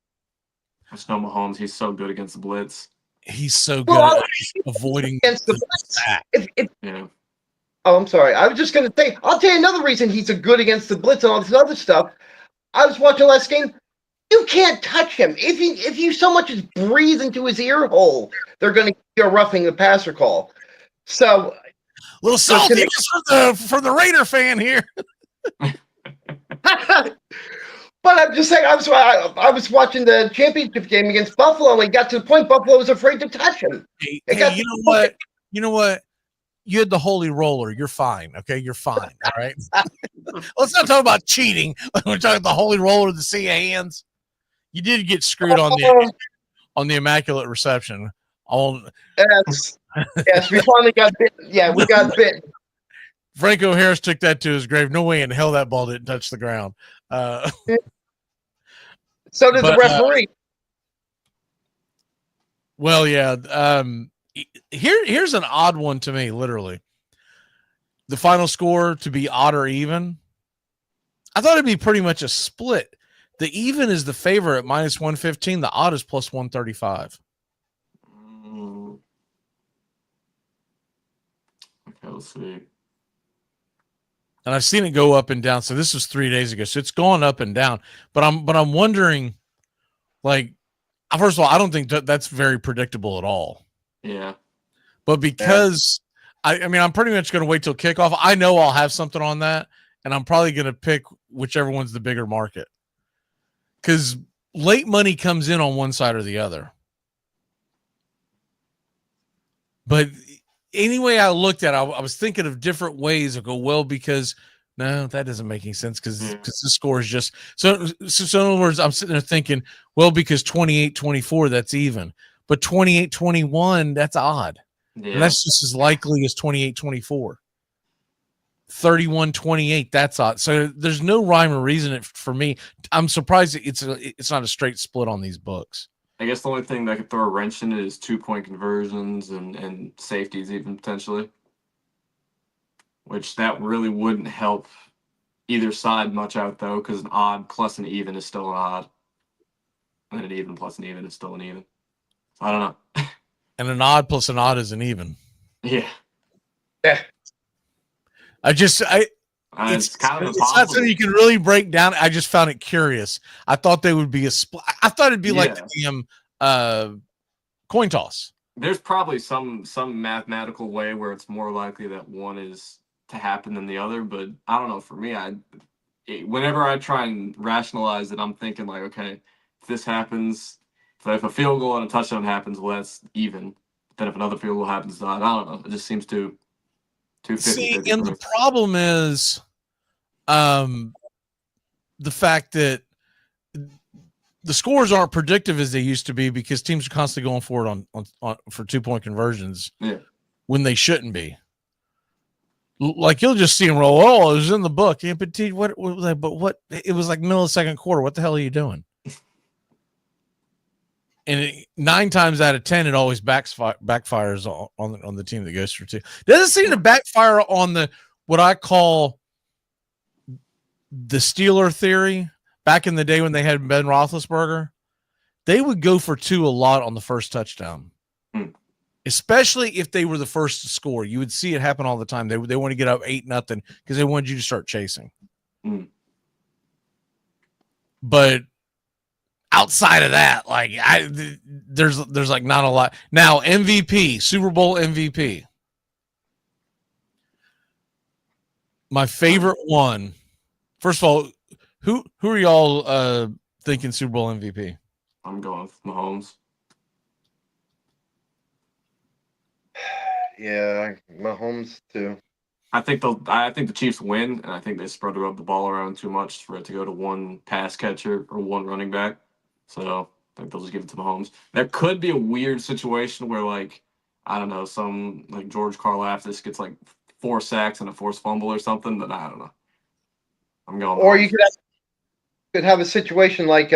I just know Mahomes, he's so good against the blitz. He's so good at avoiding against the blitz. Yeah. Oh, I'm sorry. I was just going to say, I'll tell you another reason he's a good against the blitz and all this other stuff. I was watching last game. You can't touch him. If you so much as breathe into his ear hole, they're going to give you a roughing the passer call. So, a little salty from the Raider fan here. But But I'm just saying, I was watching the championship game against Buffalo, and got to the point Buffalo was afraid to touch him. Hey, you know what? You know what? You had the holy roller. You're fine. Okay, you're fine. All right. Let's not talk about cheating. We're talking the holy roller, the sea of hands. You did get screwed on the immaculate reception. Yes, we finally got bitten. Yeah, we got bitten. Franco Harris took that to his grave. No way in hell that ball didn't touch the ground. So did the referee. Well, yeah. Here's an odd one to me, literally. The final score to be odd or even. I thought it'd be pretty much a split. The even is the favorite at -115. The odd is +135. Okay, let's see. And I've seen it go up and down. So this was 3 days ago. So it's gone up and down. But I'm wondering, like, first of all, I don't think that's very predictable at all. Yeah. But because I mean, I'm pretty much going to wait till kickoff. I know I'll have something on that, and I'm probably going to pick whichever one's the bigger market. Because late money comes in on one side or the other. But anyway, I looked at it, I was thinking of different ways to go, well, because no, that doesn't make any sense because the score is just so in other words, I'm sitting there thinking, well, because 28-24, that's even, but 28-21, that's odd. Yeah. And that's just as likely as 28-24. 31-28, that's odd. So there's no rhyme or reason for me. I'm surprised it's not a straight split on these books. I guess the only thing that could throw a wrench in it is 2-point conversions and safeties even potentially, which that really wouldn't help either side much out though, because an odd plus an even is still an odd, and an even plus an even is still an even. So I don't know. And an odd plus an odd is an even. Yeah. Yeah. It's kind of it's not something you can really break down. I just found it curious. I thought they would be a split. I thought it'd be like the coin toss. There's probably some mathematical way where it's more likely that one is to happen than the other, but I don't know. For me, whenever I try and rationalize it, I'm thinking like, okay, if this happens, if a field goal and a touchdown happens, well, that's even. Then if another field goal happens, I don't know. It just seems too 50. See, and the problem is the fact that the scores aren't predictive as they used to be because teams are constantly going for it on for 2-point conversions when they shouldn't be. Like you'll just see them roll. Oh, it was in the book. Yeah, but what? It was like middle of the second quarter. What the hell are you doing? And 9 times out of 10, it always backfires on the team that goes for 2. Doesn't seem to backfire on what I call the Steeler theory. Back in the day when they had Ben Roethlisberger, they would go for 2 a lot on the first touchdown, especially if they were the first to score. You would see it happen all the time. They want to get up 8-0 because they wanted you to start chasing. But outside of that, like there's like not a lot. Now MVP, Super Bowl MVP. My favorite one. First of all, who are y'all thinking Super Bowl MVP? I'm going with Mahomes. Yeah, Mahomes too. I think the Chiefs win, and I think they spread the ball around too much for it to go to one pass catcher or one running back. So I think they'll just give it to Mahomes. There could be a weird situation where, like, I don't know, some like George Karlaftis gets like 4 sacks and a forced fumble or something, but I don't know. I'm going. Or you could have a situation like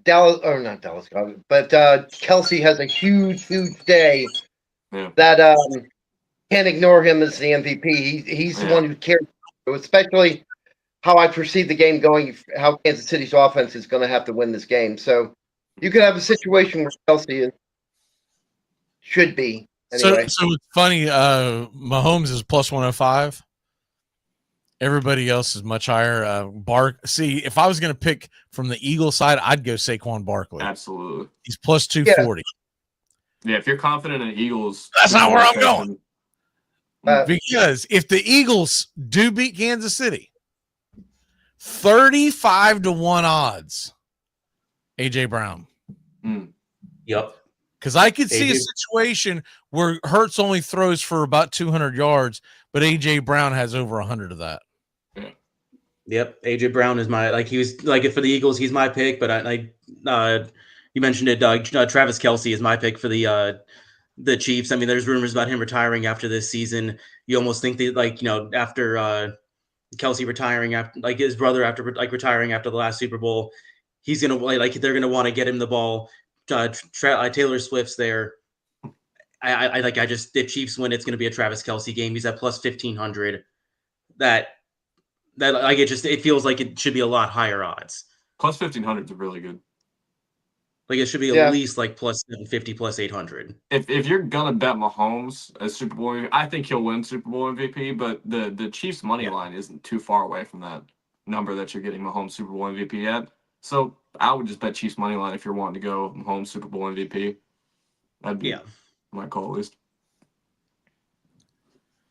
Dallas, or not Dallas, but Kelsey has a huge day that can't ignore him as the MVP. He's the one who cares, especially how I perceive the game going, how Kansas City's offense is going to have to win this game. So you could have a situation where Kelsey should be. Anyway. So it's funny. Mahomes is +105. Everybody else is much higher. See, if I was going to pick from the Eagle side, I'd go Saquon Barkley. Absolutely. He's +240. Yeah, if you're confident in Eagles, that's not where I'm going. Because if the Eagles do beat Kansas City, 35 to 1 odds. AJ Brown. Yep. Because I could see a situation where Hurts only throws for about 200 yards, but AJ Brown has over 100 of that. Yep, AJ Brown is my for the Eagles. He's my pick, but you mentioned it. Travis Kelce is my pick for the Chiefs. I mean, there's rumors about him retiring after this season. You almost think that after Kelce retiring, after his brother retiring after the last Super Bowl, he's gonna they're gonna want to get him the ball. Taylor Swift's there. If Chiefs win, it's gonna be a Travis Kelce game. He's at plus 1,500. It feels like it should be a lot higher odds. Plus 1,500 is really good. It should be at least plus 750, plus 800. If you're gonna bet Mahomes as Super Bowl MVP, I think he'll win Super Bowl MVP. But the Chiefs money line isn't too far away from that number that you're getting Mahomes Super Bowl MVP at. So I would just bet Chiefs money line if you're wanting to go Mahomes Super Bowl MVP. That'd be my call at least.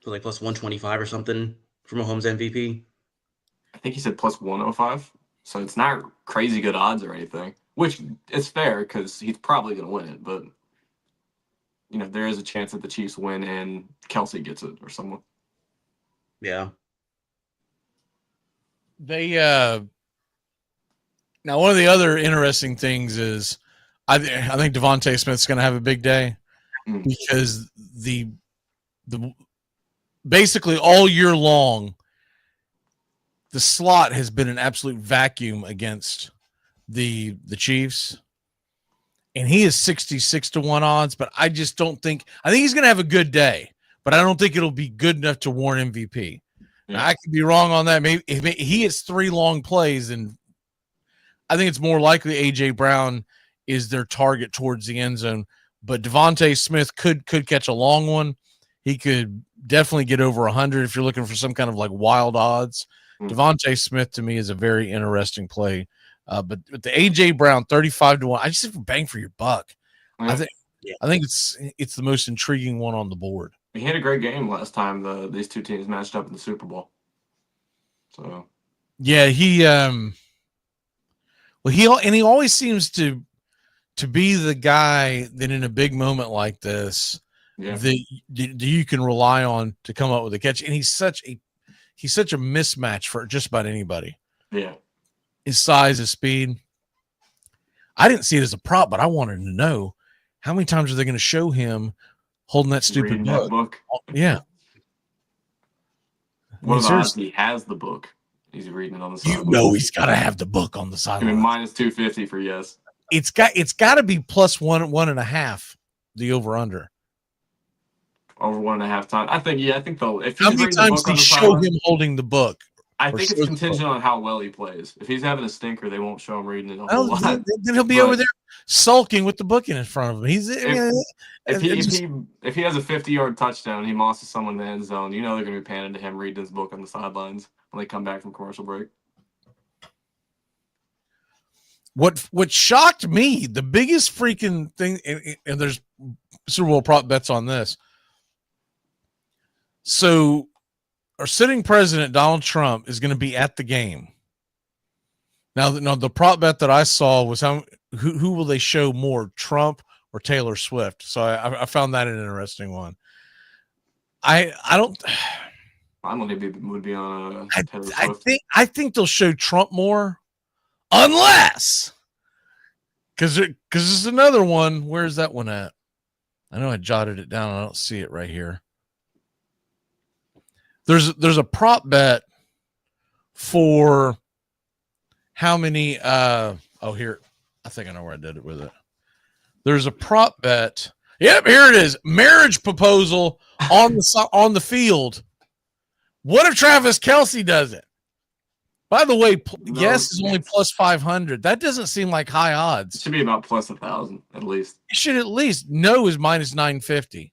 So plus 125 or something for Mahomes MVP. I think he said plus 105, so it's not crazy good odds or anything, which is fair because he's probably going to win it. But there is a chance that the Chiefs win and Kelce gets it or someone. Yeah. They now one of the other interesting things is I think Devontae Smith's going to have a big day because the basically all year long, the slot has been an absolute vacuum against the Chiefs, and he is 66 to 1 odds. But I just don't think I think he's going to have a good day, but I don't think it'll be good enough to warrant MVP. Now, I could be wrong on that. Maybe if he hits 3 long plays, and I think it's more likely AJ Brown is their target towards the end zone. But Devontae Smith could catch a long one. He could definitely get over 100 if you're looking for some kind of wild odds. Devontae Smith to me is a very interesting play. But the AJ Brown 35 to 1, I just think bang for your buck. I think it's the most intriguing one on the board. He had a great game last time these two teams matched up in the Super Bowl. So yeah, he always seems to be the guy that in a big moment like this that you can rely on to come up with a catch. And he's such a mismatch for just about anybody. Yeah. His size, his speed. I didn't see it as a prop, but I wanted to know how many times are they going to show him holding that stupid book? Yeah. What about he has the book? He's reading it on the side. He's got to have the book on the side. I mean, minus 250 for yes. It's got to be plus 1.5. The over under. Over 1.5 times. I think though. If how many times they show him holding the book? I think it's contingent on how well he plays. If he's having a stinker, they won't show him reading it a whole lot. Then he'll be over there sulking with the book in front of him. If he has a 50-yard touchdown, he mosses someone in the end zone. They're going to be panning to him reading his book on the sidelines when they come back from commercial break. What shocked me, the biggest freaking thing, and there's Super Bowl prop bets on this. So, our sitting president, Donald Trump, is going to be at the game. Now, the prop bet that I saw was who will they show more, Trump or Taylor Swift? So I found that an interesting one. I don't. I don't think it would be on Taylor Swift. I think they'll show Trump more, unless because there's another one. Where's that one at? I know I jotted it down. I don't see it right here. There's a prop bet for how many here. I think I know where I did it with it. There's a prop bet. Yep, here it is. Marriage proposal on the field. What if Travis Kelce does it? By the way, yes is only plus 500. That doesn't seem like high odds. It should be about plus 1,000 at least. It should at least. No is minus 950.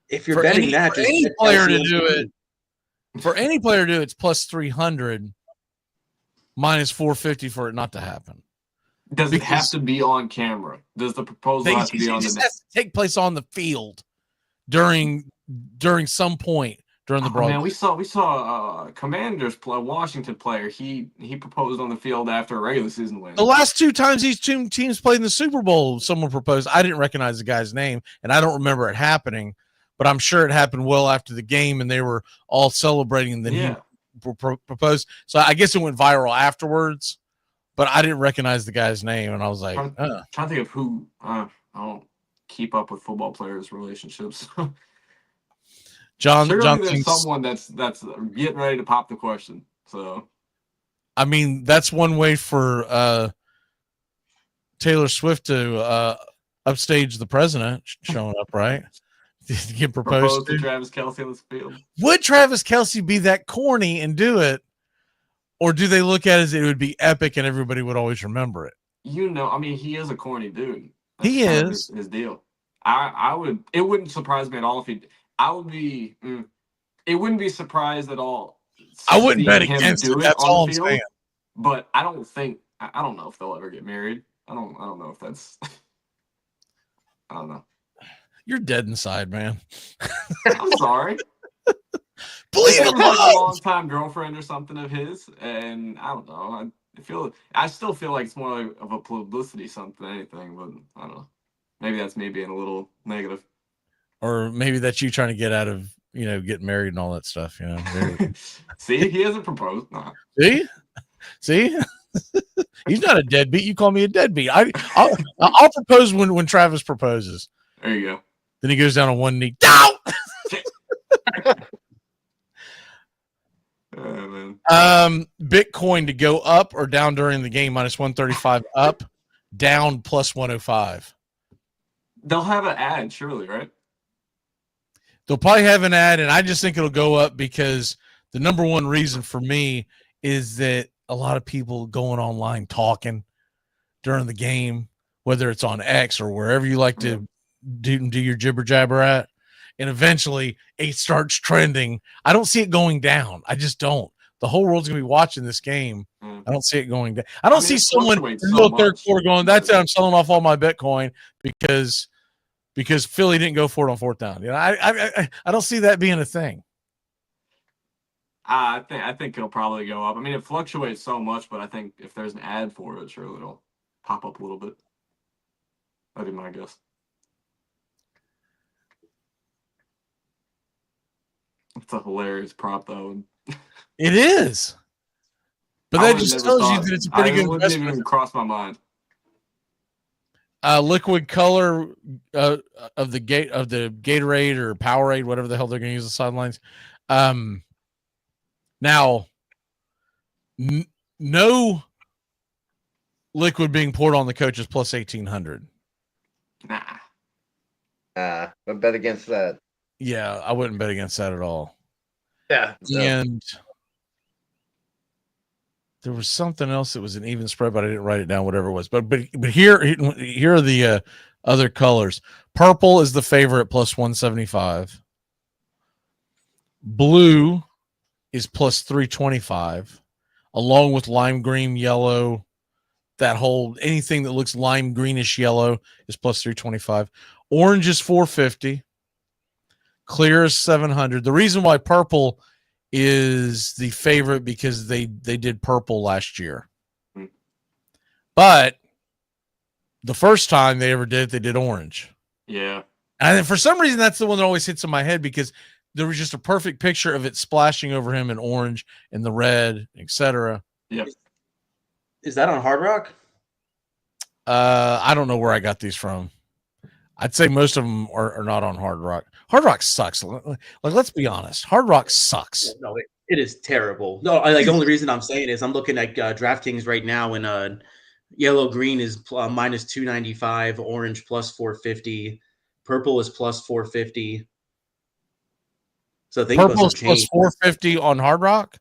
If you're betting that, for any player to do it. For any player to do it, it's plus 300, minus 450 for it not to happen. Does it have to be on camera? Does the proposal have to be on the? It just has to take place on the field during some point during the Oh, broadcast. man, we saw Commanders Washington player. He proposed on the field after a regular season win. The last 2 times these two teams played in the Super Bowl, someone proposed. I didn't recognize the guy's name, and I don't remember it happening, but I'm sure it happened well after the game, and they were all celebrating, and then he proposed. So I guess it went viral afterwards, but I didn't recognize the guy's name, and I was like, trying to think of who. I don't keep up with football players' relationships. John there's thinks, someone that's getting ready to pop the question. So, I mean, that's one way for Taylor Swift to upstage the president showing up, right? To get proposed to Travis Kelce on the field. Would Travis Kelce be that corny and do it, or do they look at it as it would be epic and everybody would always remember it? I mean, he is a corny dude. That's he is his deal. I would. It wouldn't surprise me at all if he. I would be. It wouldn't be surprised at all. I wouldn't bet against it. That's all I'm saying. But I don't think. I don't know if they'll ever get married. I don't know if that's. I don't know. You're dead inside, man. I'm sorry. Please, it was like a long-time girlfriend or something of his, and I don't know. I still feel like it's more of a publicity something than anything, but I don't know. Maybe that's me being a little negative. Or maybe that's you trying to get out of, getting married and all that stuff, See, he hasn't proposed. Nah. See? He's not a deadbeat. You call me a deadbeat. I'll propose when Travis proposes. There you go. Then he goes down on one knee. Down! Bitcoin to go up or down during the game, minus 135 up, down plus 105. They'll have an ad, surely, right? They'll probably have an ad, and I just think it'll go up because the number one reason for me is that a lot of people going online talking during the game, whether it's on X or wherever you like to do your jibber jabber at, and eventually it starts trending. I don't see it going down. I just don't. The whole world's gonna be watching this game. I don't see it going down. I don't see someone in the third quarter going, "That's it. I'm selling off all my Bitcoin because Philly didn't go for it on fourth down." I don't see that being a thing. I think it'll probably go up. I mean, it fluctuates so much, but I think if there's an ad for it, surely it'll pop up a little bit. That'd be my guess. It's a hilarious prop, though. It is, but that just tells you that it's a pretty good investment. Didn't even cross my mind. Liquid color of the Gatorade or Powerade, whatever the hell they're going to use the sidelines. Now, no liquid being poured on the coaches plus 1,800. Nah, I bet against that. Yeah, I wouldn't bet against that at all. Yeah, and there was something else that was an even spread, but I didn't write it down. Whatever it was, but here are the other colors. Purple is the favorite plus 175. Blue is plus 325, along with lime green, yellow. That whole anything that looks lime greenish yellow is plus 325. Orange is 450. Clear is 700. The reason why purple is the favorite because they did purple last year. But the first time they ever did it, they did orange. Yeah. And for some reason, that's the one that always hits in my head because there was just a perfect picture of it splashing over him in orange and the red, etc. Yep. Is that on Hard Rock? I don't know where I got these from. I'd say most of them are not on Hard Rock. Hard Rock sucks. Like, let's be honest. Hard Rock sucks. No, it is terrible. No, the only reason I'm saying is I'm looking at DraftKings right now, and yellow green is minus 295, orange plus 450, purple is plus 450. So think purple is plus 450 on Hard Rock.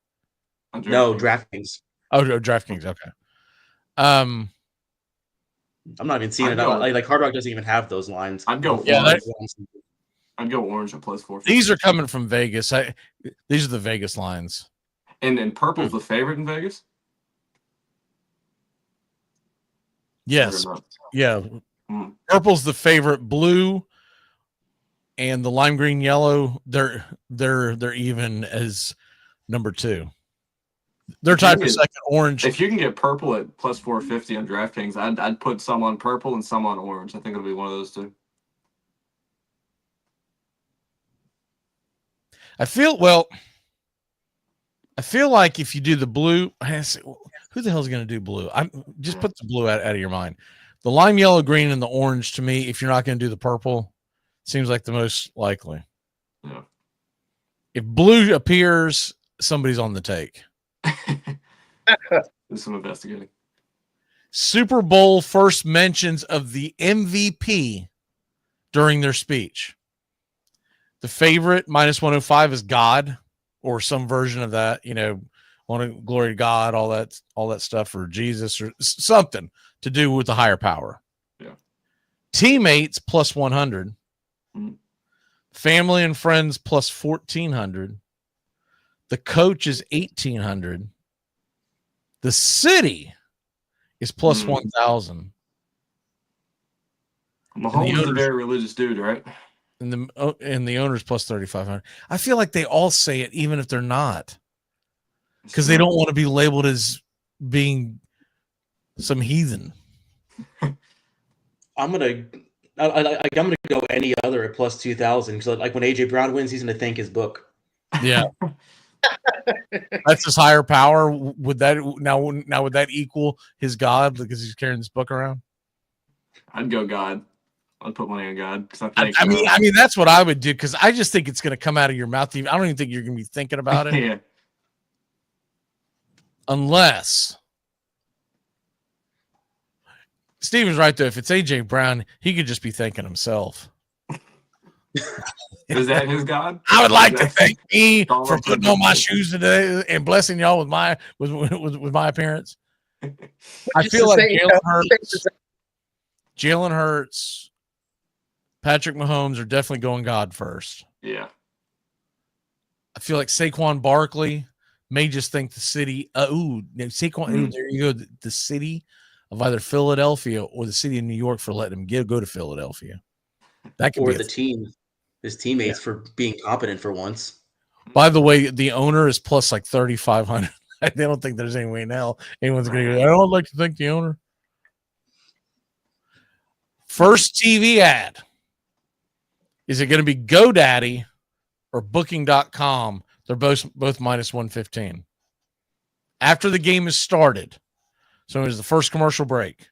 No, DraftKings. Oh, DraftKings. Okay. I'm not even seeing it. Like Hard Rock doesn't even have those lines. I'd go. Yeah, I'd go orange at plus 450. These are coming from Vegas. These are the Vegas lines. And purple's the favorite in Vegas? Yes. Yeah. Purple's the favorite. Blue and the lime green yellow, they're even as number 2. They're tied for second. Orange. If you can get purple at plus 450 on DraftKings, I'd put some on purple and some on orange. I think it'll be one of those two. I feel like if you do the blue, who the hell is going to do blue? I'm just put the blue out of your mind. The lime yellow, green, and the orange, to me, if you're not going to do the purple, seems like the most likely. Yeah. If blue appears, somebody's on the take. Do some investigating. Super Bowl first mentions of the MVP during their speech. The favorite, minus 105, is God, or some version of that, want to glory to God, all that stuff, or Jesus, or something to do with the higher power. Yeah. Teammates plus 100. Mm-hmm. Family and friends plus 1,400. The coach is 1,800. The city is plus 1,000. Mahomes is a very religious dude, right? And the owner's plus 3,500. I feel like they all say it, even if they're not, because they don't want to be labeled as being some heathen. I'm gonna go any other at plus 2,000 because like when AJ Brown wins, he's gonna thank his book. Yeah. That's his higher power. Would that now would that equal his God because he's carrying this book around? I'd go God. I'd put money on God because I mean that's what I would do because I just think it's going to come out of your mouth. I don't even think you're going to be thinking about it. Yeah. Unless Steven's right though. If it's AJ Brown, he could just be thanking himself. Is that his God? I would like to thank me for putting on my shoes today and blessing y'all with my appearance. I feel like Jalen Hurts, Patrick Mahomes are definitely going God first. Yeah. I feel like Saquon Barkley may just think the city. Saquon. There you go. The city of either Philadelphia or the city of New York for letting him go to Philadelphia. That could or be the team, his teammates for being competent for once. By the way, the owner is plus like 3,500. I don't think there's any way in hell anyone's going to go, I don't like to thank the owner. First TV ad. Is it going to be GoDaddy or Booking.com? They're both minus 115. After the game is started, so it was the first commercial break.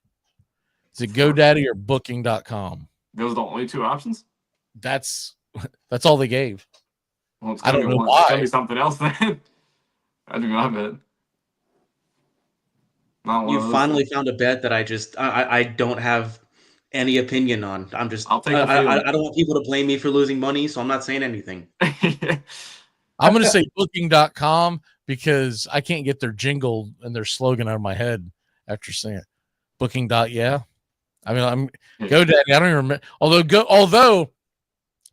Is it GoDaddy or Booking.com? Those are the only two options? That's all they gave. Well, I don't know why. It's going to be something else then. I do not bet. You finally found a bet that I don't have any opinion on. I'm just I don't want people to blame me for losing money, so I'm not saying anything. I'm going to say Booking.com because I can't get their jingle and their slogan out of my head after saying it. Booking. Yeah. I mean, I'm GoDaddy. I don't even remember. Although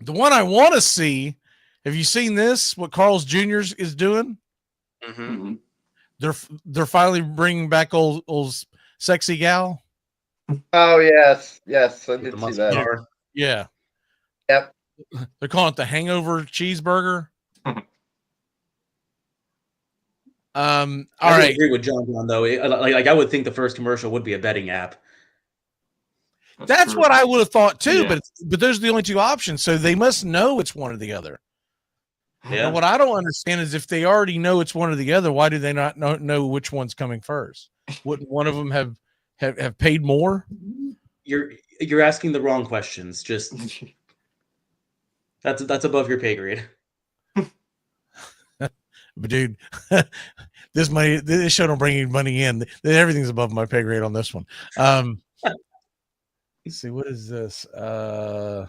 the one I want to see, have you seen this? What Carl's Jr. is doing? Mm-hmm. They're finally bringing back old sexy gal. Oh yes, I did see that. Yeah. Yep. They're calling it the Hangover Cheeseburger. All right. Agree with John though. Like I would think the first commercial would be a betting app. That's what I would have thought too, but those are the only two options, so they must know it's one or the other. Yeah. And what I don't understand is if they already know it's one or the other, why do they not know which one's coming first? Wouldn't one of them have paid more? You're asking the wrong questions. Just that's above your pay grade. But dude, this show don't bring any money in. Everything's above my pay grade on this one. Let's see, what is this? But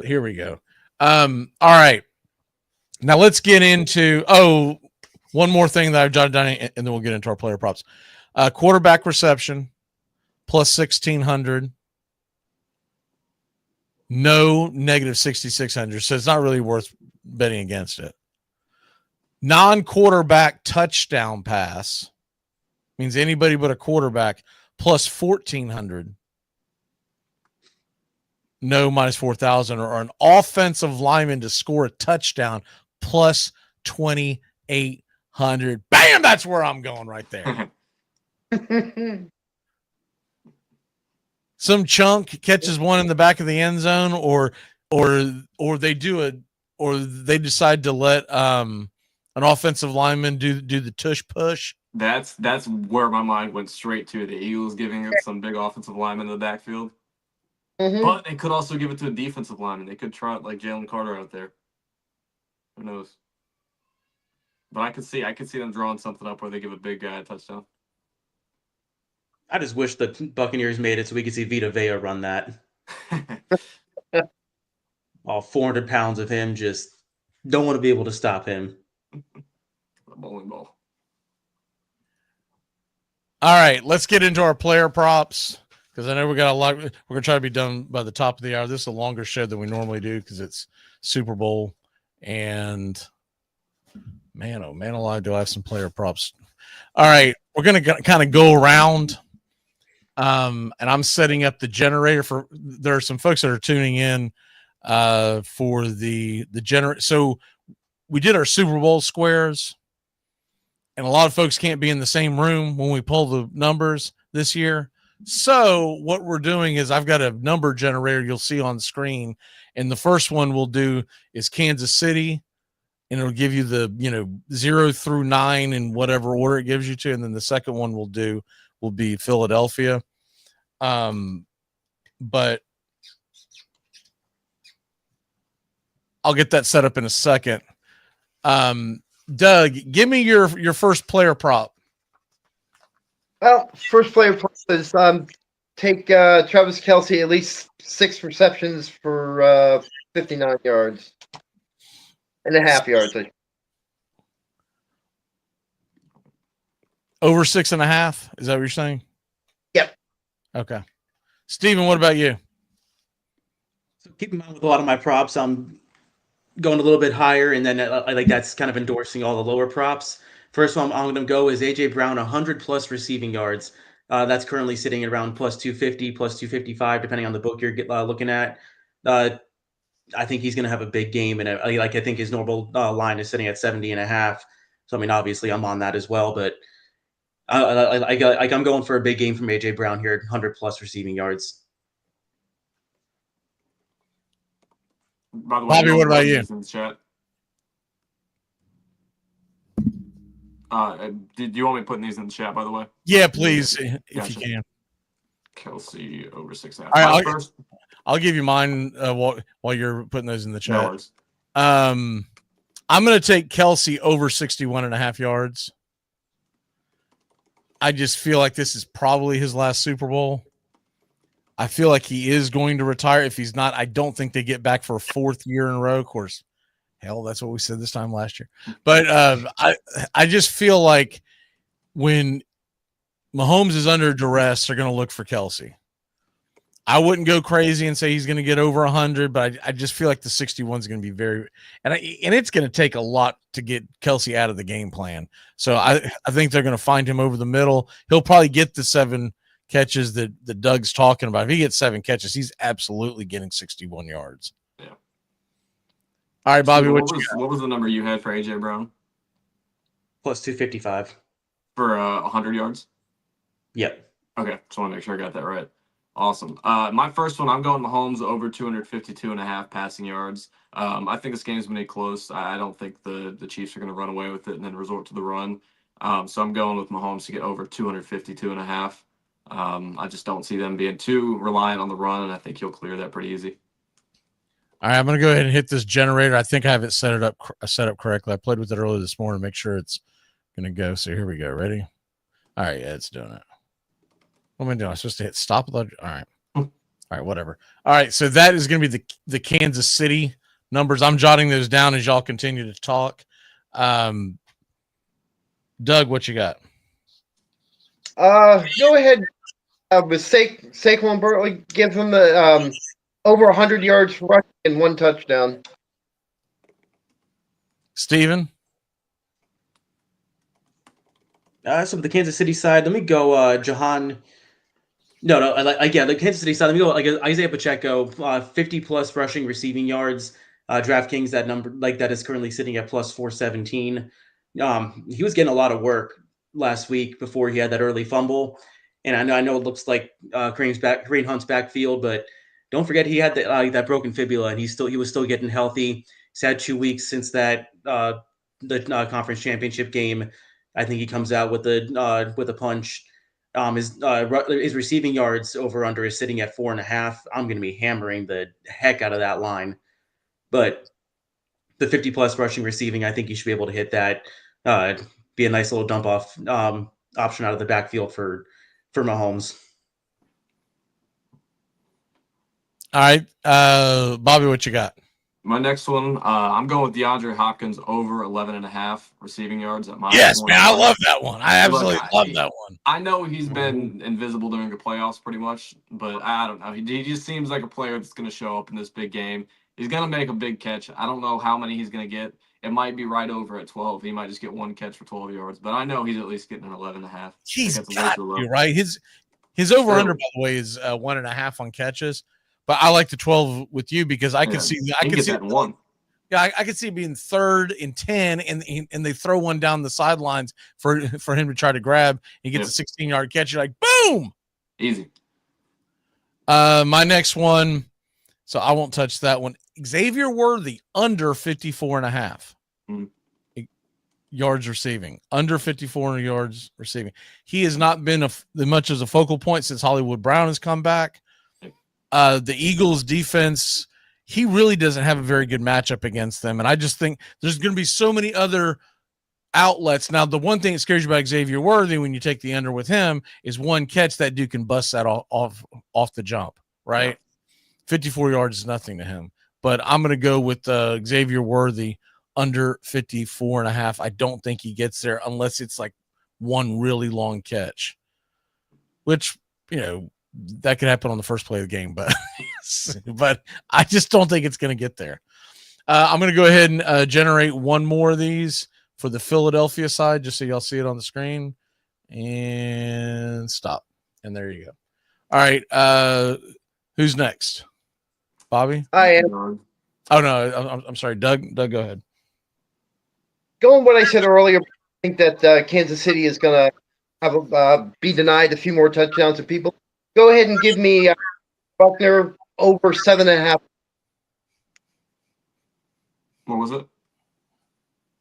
here we go. All right. Now let's get into one more thing that I've jotted down, and then we'll get into our player props. Quarterback reception plus 1,600. No, negative 6,600. So it's not really worth betting against it. Non-quarterback touchdown pass means anybody but a quarterback plus 1,400. no minus 4,000, or an offensive lineman to score a touchdown plus 2,800. Bam! That's where I'm going right there. Some chunk catches one in the back of the end zone, or they decide to let an offensive lineman do the tush push. That's where my mind went straight to. The Eagles giving it some big offensive lineman in the backfield. But they could also give it to a defensive lineman. They could trot like Jalen Carter out there. Who knows? But I could see them drawing something up where they give a big guy a touchdown. I just wish the Buccaneers made it so we could see Vita Vea run that. All 400 pounds of him, just don't want to be able to stop him. A bowling ball. All right, let's get into our player props, because I know we got a lot. We're going to try to be done by the top of the hour. This is a longer show than we normally do because it's Super Bowl. And man, oh man alive, do I have some player props. All right, we're going to kind of go around. And I'm setting up the generator for. There are some folks that are tuning in for the generator. So we did our Super Bowl squares, and a lot of folks can't be in the same room when we pull the numbers this year. So what we're doing is I've got a number generator you'll see on the screen, and the first one we'll do is Kansas City, and it'll give you the 0 through 9 in whatever order it gives you to, and then the second one we'll be Philadelphia. But I'll get that set up in a second. Doug, give me your first player prop. Well, first player prop is take Travis Kelce at least 6 receptions for 59 yards and a half yards. Over 6.5? Is that what you're saying? Yep. Okay. Steven, what about you? So keep in mind with a lot of my props, I'm going a little bit higher, and then that's kind of endorsing all the lower props. First one I'm going to go is A.J. Brown, 100-plus receiving yards. That's currently sitting at around plus 250, plus 255, depending on the book you're looking at. I think he's going to have a big game, and I think his normal line is sitting at 70.5. So, I mean, obviously I'm on that as well, but I'm going for a big game from A.J. Brown here, 100-plus receiving yards. By the way, Bobby, what about you? In the chat. Do you want me putting these in the chat, by the way? Yeah, please, if you can. Kelce over 6.5. All right, I'll give you mine while you're putting those in the chat. No worries. I'm going to take Kelce over 61.5 yards. I just feel like this is probably his last Super Bowl. I feel like he is going to retire. If he's not, I don't think they get back for a 4th year in a row. Of course, hell, that's what we said this time last year. But I just feel like when Mahomes is under duress, they're going to look for Kelce. I wouldn't go crazy and say he's going to get over 100, but I just feel like the 61 is going to be very – and it's going to take a lot to get Kelce out of the game plan. So I think they're going to find him over the middle. He'll probably get the 7 catches that Doug's talking about. If he gets 7 catches, he's absolutely getting 61 yards. Yeah. All right, Bobby, so what was the number you had for A.J. Brown? Plus 255. For 100 yards? Yep. Okay, just want to make sure I got that right. Awesome. My first one, I'm going Mahomes over 252.5 passing yards. I think this game's going to be close. I don't think the Chiefs are going to run away with it and then resort to the run. So I'm going with Mahomes to get over 252.5. I just don't see them being too reliant on the run, and I think he'll clear that pretty easy. All right, I'm going to go ahead and hit this generator. I think I have it set up correctly. I played with it earlier this morning to make sure it's going to go. So here we go. Ready? All right, yeah, it's doing it. What am I doing? I'm supposed to hit stop. All right. All right, whatever. All right, so that is going to be the Kansas City numbers. I'm jotting those down as y'all continue to talk. Doug, what you got? Go ahead with Saquon Barkley. Give him the over 100 yards rushing and 1 touchdown. Steven? So the Kansas City side, let me go Jahan No. Again, the Kansas City side. Let me go. Like Isaiah Pacheco, 50+ rushing, receiving yards. DraftKings, that number that is currently sitting at plus 417. He was getting a lot of work last week before he had that early fumble, and I know it looks like Kareem Hunt's backfield, but don't forget he had that broken fibula, and he was still getting healthy. He's had 2 weeks since that the conference championship game. I think he comes out with a punch. His receiving yards over under is sitting at 4.5. I'm going to be hammering the heck out of that line, but the 50+ rushing receiving, I think you should be able to hit that. Be a nice little dump off option out of the backfield for Mahomes. All right, Bobby, what you got? My next one, I'm going with DeAndre Hopkins over 11.5 receiving yards at minus. Yes, man, I love that one. I absolutely love that one. I know he's been invisible during the playoffs pretty much, but I don't know. He just seems like a player that's going to show up in this big game. He's going to make a big catch. I don't know how many he's going to get. It might be right over at 12. He might just get one catch for 12 yards, but I know he's at least getting an 11.5. He's got you, right? His over-under, by the way, is 1.5 on catches. But I like the 12 with you because I can see that one. Yeah, I could see being 3rd and 10, and they throw one down the sidelines for him to try to grab. He gets a 16-yard catch. You're like, boom, easy. My next one, so I won't touch that one. Xavier Worthy under 54.5 yards receiving. Under 54 yards receiving. He has not been much as a focal point since Hollywood Brown has come back. The Eagles defense, he really doesn't have a very good matchup against them. And I just think there's going to be so many other outlets. Now, the one thing that scares you about Xavier Worthy when you take the under with him is one catch that dude can bust that off the jump, right? 54 yards is nothing to him. But I'm going to go with Xavier Worthy under 54.5. I don't think he gets there unless it's like one really long catch, which, that could happen on the first play of the game, but I just don't think it's going to get there. I'm going to go ahead and generate one more of these for the Philadelphia side, just so y'all see it on the screen, and stop. And there you go. All right. Who's next? Bobby? I am. Oh, no. I'm sorry. Doug, go ahead. Going what I said earlier, I think that Kansas City is going to be denied a few more touchdowns to people. Go ahead and give me Buckner over 7.5. What was it?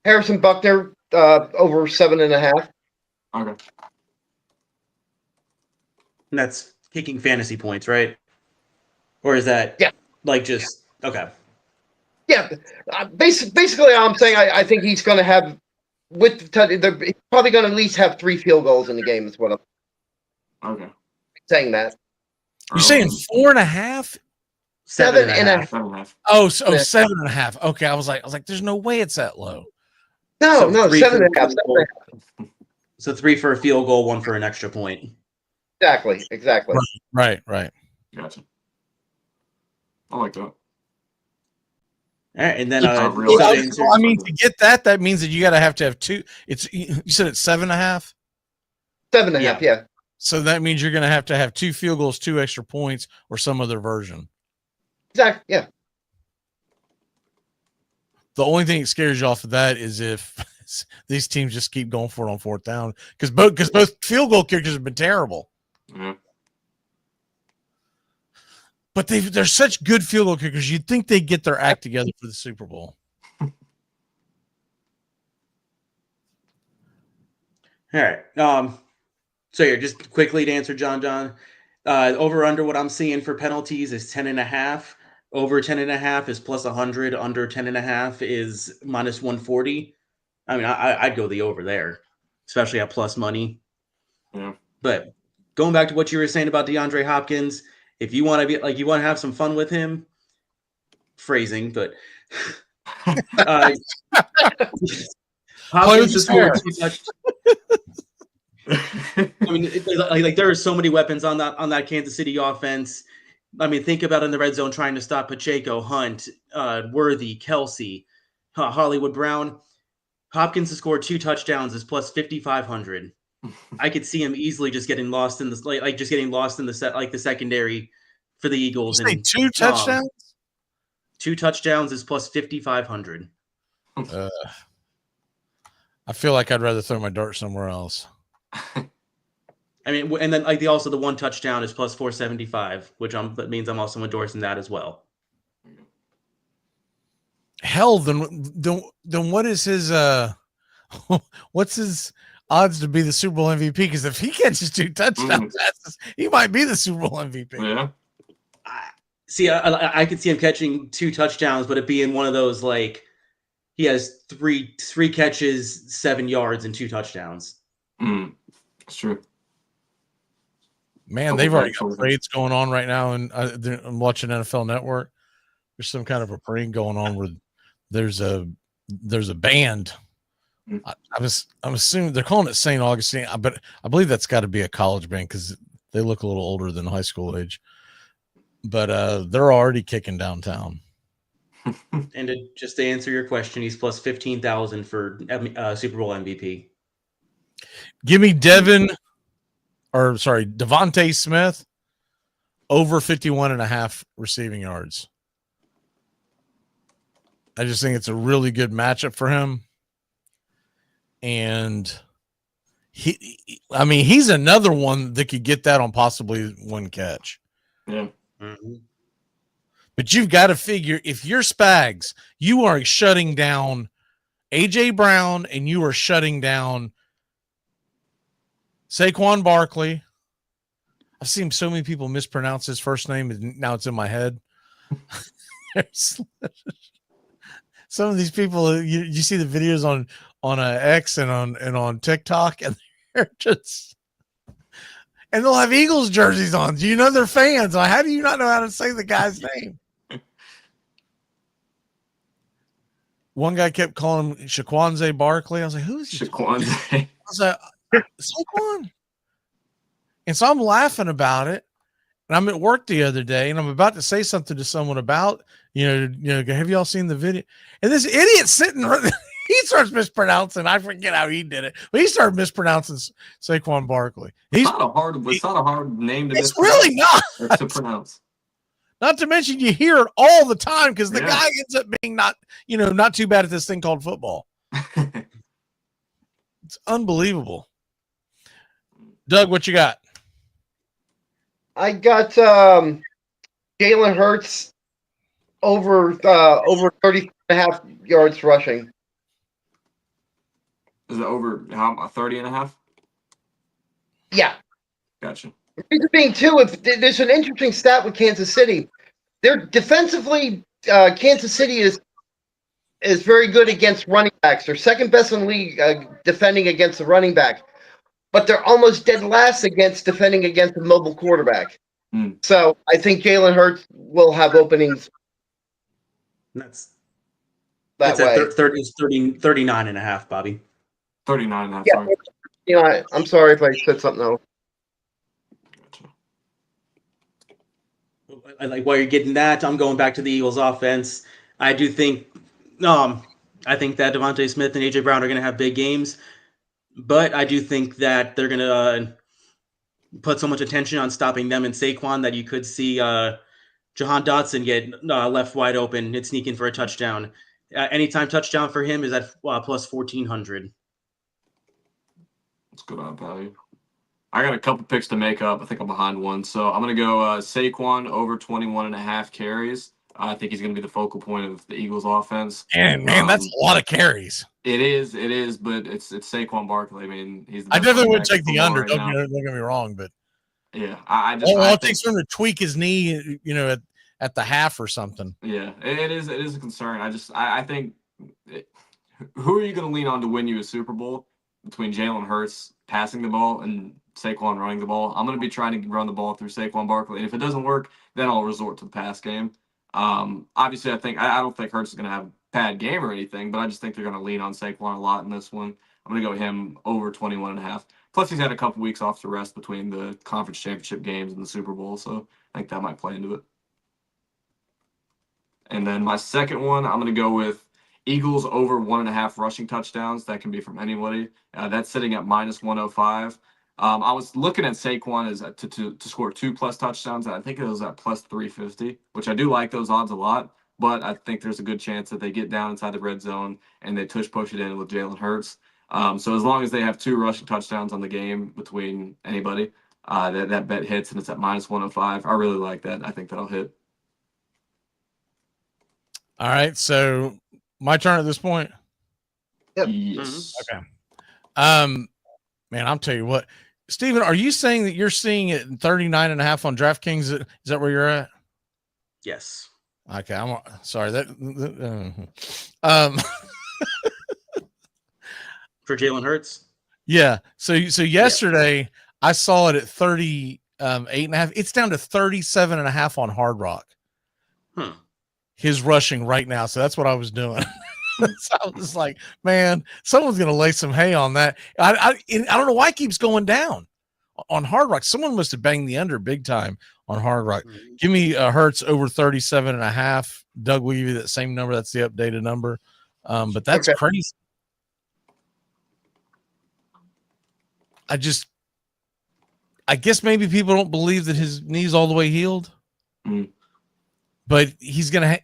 Harrison Buckner over 7.5. Okay. And that's kicking fantasy points, right? Or is that okay? Yeah, basically, I'm saying I think he's going to have he's probably going to at least have 3 field goals in the game. Is what I'm saying. That you're saying 4.5, 7.5. Oh, 7.5. Okay, I was like, there's no way it's that low. No, 7.5. So 3 for a field goal, 1 for an extra point. Exactly. Right. Gotcha. I like that. All right, and then to get that means that you got to have 2. You said it's 7.5. 7.5, yeah. So that means you're going to have 2 field goals, 2 extra points, or some other version. Exactly. Yeah. The only thing that scares you off of that is if these teams just keep going for it on 4th down, because both field goal kickers have been terrible. Mm-hmm. But they're such good field goal kickers. You'd think they'd get their act together for the Super Bowl. All right. So here, just quickly to answer John. Over under what I'm seeing for penalties is 10.5. Over 10.5 is plus 100. Under 10.5 is minus 140. I mean, I'd go the over there, especially at plus money. Yeah. But going back to what you were saying about DeAndre Hopkins, if you want to you want to have some fun with him, phrasing, but Hopkins just scored 2 touchdowns. I mean, there are so many weapons on that Kansas City offense. I mean, think about in the red zone trying to stop Pacheco, Hunt, Worthy, Kelsey, Hollywood Brown. Hopkins has scored 2 touchdowns is plus 5,500. I could see him easily just getting lost in the the secondary for the Eagles. You say And 2 touchdowns? 2 touchdowns is plus 5,500. I feel like I'd rather throw my dart somewhere else. I mean, and then the 1 touchdown is plus 475, that means I'm also endorsing that as well. Hell, then what is his what's his odds to be the Super Bowl MVP? Because if he catches 2 touchdowns, he might be the Super Bowl MVP. Yeah. I could see him catching 2 touchdowns, but it being one of those he has three catches, 7 yards, and 2 touchdowns. That's true. Man, they've already got parades going on right now, and I'm watching NFL Network. There's some kind of a parade going on where there's a band. I'm assuming they're calling it St. Augustine, but I believe that's got to be a college band because they look a little older than high school age. But they're already kicking downtown. And just to answer your question, he's plus 15,000 for Super Bowl MVP. Give me Devontae Smith over 51.5 receiving yards. I just think it's a really good matchup for him. And he's another one that could get that on possibly 1 catch. Yeah. Mm-hmm. But you've got to figure, if you're Spags, you are shutting down A.J. Brown and you are shutting down Saquon Barkley. I've seen so many people mispronounce his first name, and now it's in my head. Some of these people, you see the videos on X and on TikTok, and they're just, and they'll have Eagles jerseys on. Do you know they're fans? How do you not know how to say the guy's name? One guy kept calling him Shaquanze Barkley. I was like, who's Shaquanze? I was like, Saquon. And so I'm laughing about it. And I'm at work the other day, and I'm about to say something to someone about, have y'all seen the video? And this idiot sitting, he starts mispronouncing. I forget how he did it, but he started mispronouncing Saquon Barkley. It's not a hard name to It's really not to pronounce. Not to mention you hear it all the time because the guy ends up being not too bad at this thing called football. It's unbelievable. Doug, what you got? I got Jalen Hurts over 30.5 yards rushing. Is it over 30.5? Yeah. Gotcha. The reason being, too, if there's an interesting stat with Kansas City. They're defensively, Kansas City is very good against running backs. They're second best in the league defending against the running back. But they're almost dead last defending against a mobile quarterback. So I think Jalen Hurts will have openings. That's way. 39.5, Bobby. 39.5. Yeah, sorry. I'm sorry if I said something else. While you're getting that, I'm going back to the Eagles offense. I do think that Devontae Smith and A.J. Brown are going to have big games. But I do think that they're going to put so much attention on stopping them and Saquon that you could see Jahan Dotson get left wide open and sneak in for a touchdown. Anytime touchdown for him is at plus 1,400. That's good on value. I got a couple picks to make up. I think I'm behind one. So I'm going to go Saquon over 21.5 carries. I think he's going to be the focal point of the Eagles offense. And man, that's a lot of carries. It is, but it's Saquon Barkley. I mean, he's. I definitely would take the under. Don't get me wrong, but yeah, I think for him to tweak his knee, at the half or something. Yeah, it is a concern. I think who are you going to lean on to win you a Super Bowl between Jalen Hurts passing the ball and Saquon running the ball? I'm going to be trying to run the ball through Saquon Barkley, and if it doesn't work, then I'll resort to the pass game. Obviously, I don't think Hurts is going to have a bad game or anything, but I just think they're going to lean on Saquon a lot in this one. I'm going to go him over 21.5. Plus, he's had a couple weeks off to rest between the conference championship games and the Super Bowl, so I think that might play into it. And then my second one, I'm going to go with Eagles over 1.5 rushing touchdowns. That can be from anybody. That's sitting at -105. I was looking at Saquon as to score 2+ touchdowns. I think it was at +350, which I do like those odds a lot. But I think there's a good chance that they get down inside the red zone and they push it in with Jalen Hurts. So as long as they have 2 rushing touchdowns on the game between anybody, that bet hits and it's at -105. I really like that. I think that'll hit. All right, so my turn at this point. Yep. Yes. Okay. Man, I'll tell you what, Steven, are you saying that you're seeing it in 39.5 on DraftKings? Is that where you're at? Yes. Okay, I'm sorry. For Jalen Hurts. Yeah. So yesterday I saw it at 38.5. It's down to 37.5 on Hard Rock. His rushing right now. So that's what I was doing. So I was like, man, someone's gonna lay some hay on that. I don't know why it keeps going down on Hard Rock. Someone must have banged the under big time on Hard Rock. Give me Hurts over 37.5. Doug will give you that same number. That's the updated number. But that's crazy. I guess maybe people don't believe that his knee's all the way healed. But he's gonna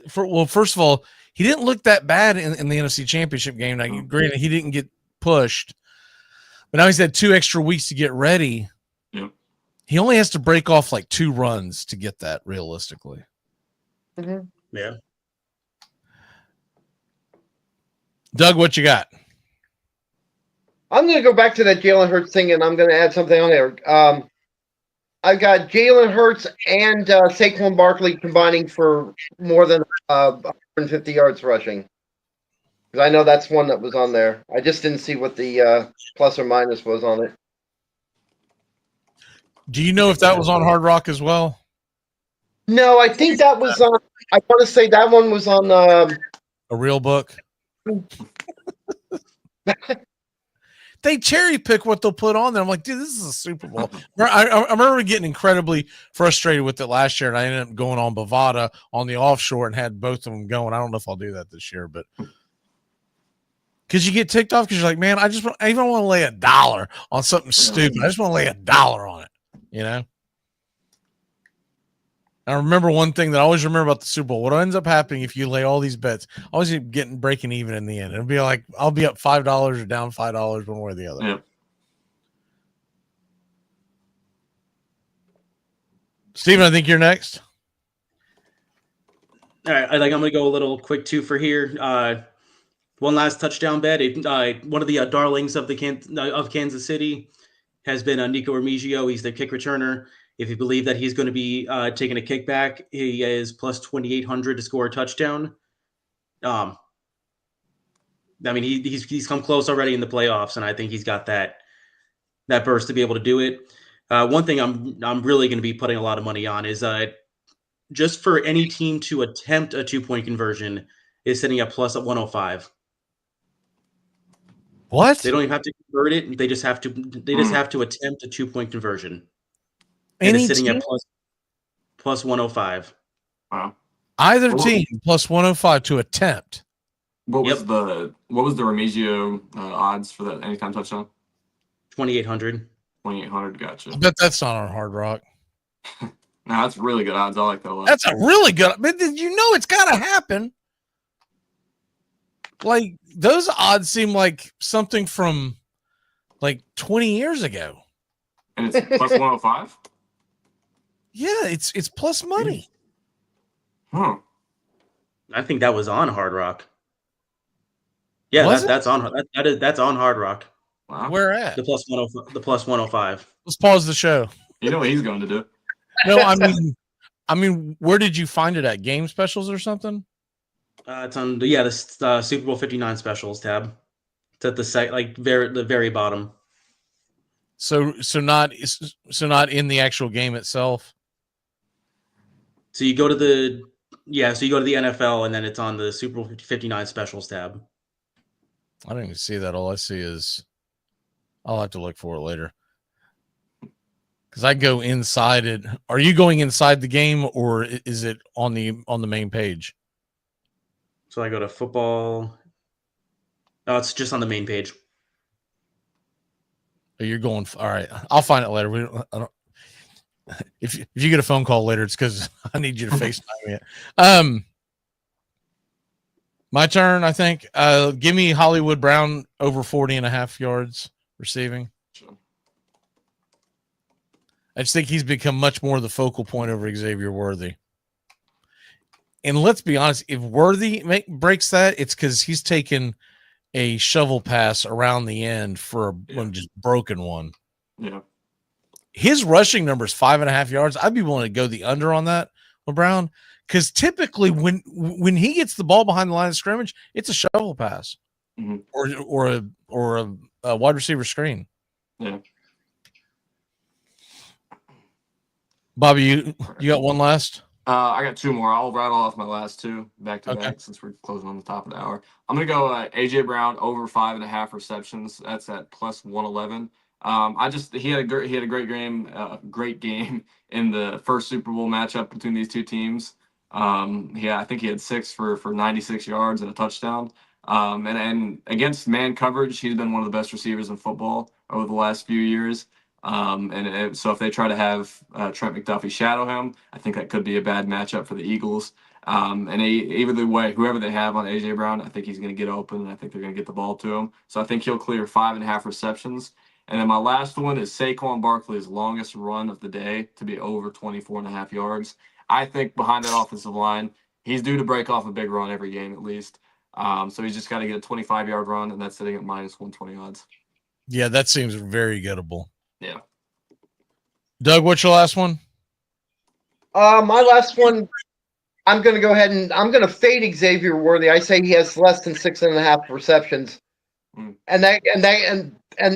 first of all, he didn't look that bad in the NFC Championship game. Now, granted, he didn't get pushed, but now he's had 2 extra weeks to get ready. Yep. He only has to break off like 2 runs to get that realistically. Yeah. Doug, what you got? I'm going to go back to that Jalen Hurts thing, and I'm going to add something on there. I've got Jalen Hurts and Saquon Barkley combining for more than 150 yards rushing. Because I know that's one that was on there. I just didn't see what the plus or minus was on it. Do you know if that was on Hard Rock as well? No, I think that was on. I want to say that one was on a real book. They cherry pick what they'll put on there. I'm like, dude, this is a Super Bowl. I remember getting incredibly frustrated with it last year, and I ended up going on Bovada on the offshore and had both of them going. I don't know if I'll do that this year, but because you get ticked off because you're like, man, I even want to lay $1 on something stupid. I just want to lay $1 on it, you know. I remember one thing that I always remember about the Super Bowl. What ends up happening if you lay all these bets, I always end up breaking even in the end. It'll be like I'll be up $5 or down $5 one way or the other. Yeah. Steven, I think you're next. All right, I'm going to go a little quick too for here. One last touchdown bet. One of the darlings of Kansas City has been Nico Remigio. He's the kick returner. If you believe that he's going to be taking a kickback, he is plus 2,800 to score a touchdown. I mean, he's come close already in the playoffs, and I think he's got that burst to be able to do it. One thing I'm really going to be putting a lot of money on is just for any team to attempt a 2-point conversion is sitting at plus 105. What? They don't even have to convert it; they just have to attempt a 2-point conversion. And Any it's sitting team? at plus 105. Wow. Either team plus 105 to attempt. What was the Remigio odds for that anytime touchdown? 2,800. 2,800. Gotcha. I bet that's not on Hard Rock. No, that's really good odds. I like that a lot. That's a really good. But did you know it's got to happen? Like those odds seem like something from like 20 years ago. And it's plus 105. Yeah, it's plus money. Huh. I think that was on Hard Rock. Yeah, that's on Hard Rock. Wow. Where at? The plus 105. The plus 105. Let's pause the show. You know what he's going to do. No, I mean, where did you find it at? Game specials or something? It's on the Super Bowl 59 specials tab. It's at the very bottom. So not in the actual game itself. So you go to the NFL and then it's on the Super Bowl 59 specials tab. I don't even see that. All I see is I'll have to look for it later. Because I go inside it. Are you going inside the game or is it on the main page? So I go to football. Oh, it's just on the main page. You're going. All right. I'll find it later. I don't, if you get a phone call later, it's because I need you to FaceTime me. My turn, I think. Give me Hollywood Brown over 40.5 yards receiving. I just think he's become much more the focal point over Xavier Worthy. And let's be honest, if Worthy breaks that, it's because he's taken a shovel pass around the end for one just broken one. Yeah. His rushing number is 5.5 yards. I'd be willing to go the under on that with Brown, because typically when he gets the ball behind the line of scrimmage, it's a shovel pass or a wide receiver screen. Yeah. Bobby, you got one last? I got two more. I'll rattle off my last two back to back since we're closing on the top of the hour. I'm gonna go AJ Brown over 5.5 receptions. That's at plus 111. He had a great game in the first Super Bowl matchup between these two teams. I think he had 6 for 96 yards and a touchdown. And against man coverage, he's been one of the best receivers in football over the last few years. So if they try to have Trent McDuffie shadow him, I think that could be a bad matchup for the Eagles. Either way, whoever they have on AJ Brown, I think he's going to get open, and I think they're going to get the ball to him. So I think he'll clear 5.5 receptions. And then my last one is Saquon Barkley's longest run of the day to be over 24.5 yards. I think behind that offensive line, he's due to break off a big run every game at least. So he's just got to get a 25-yard run, and that's sitting at minus 120 odds. Yeah, that seems very gettable. Yeah. Doug, what's your last one? My last one, I'm going to go ahead and I'm going to fade Xavier Worthy. I say he has less than 6.5 receptions. And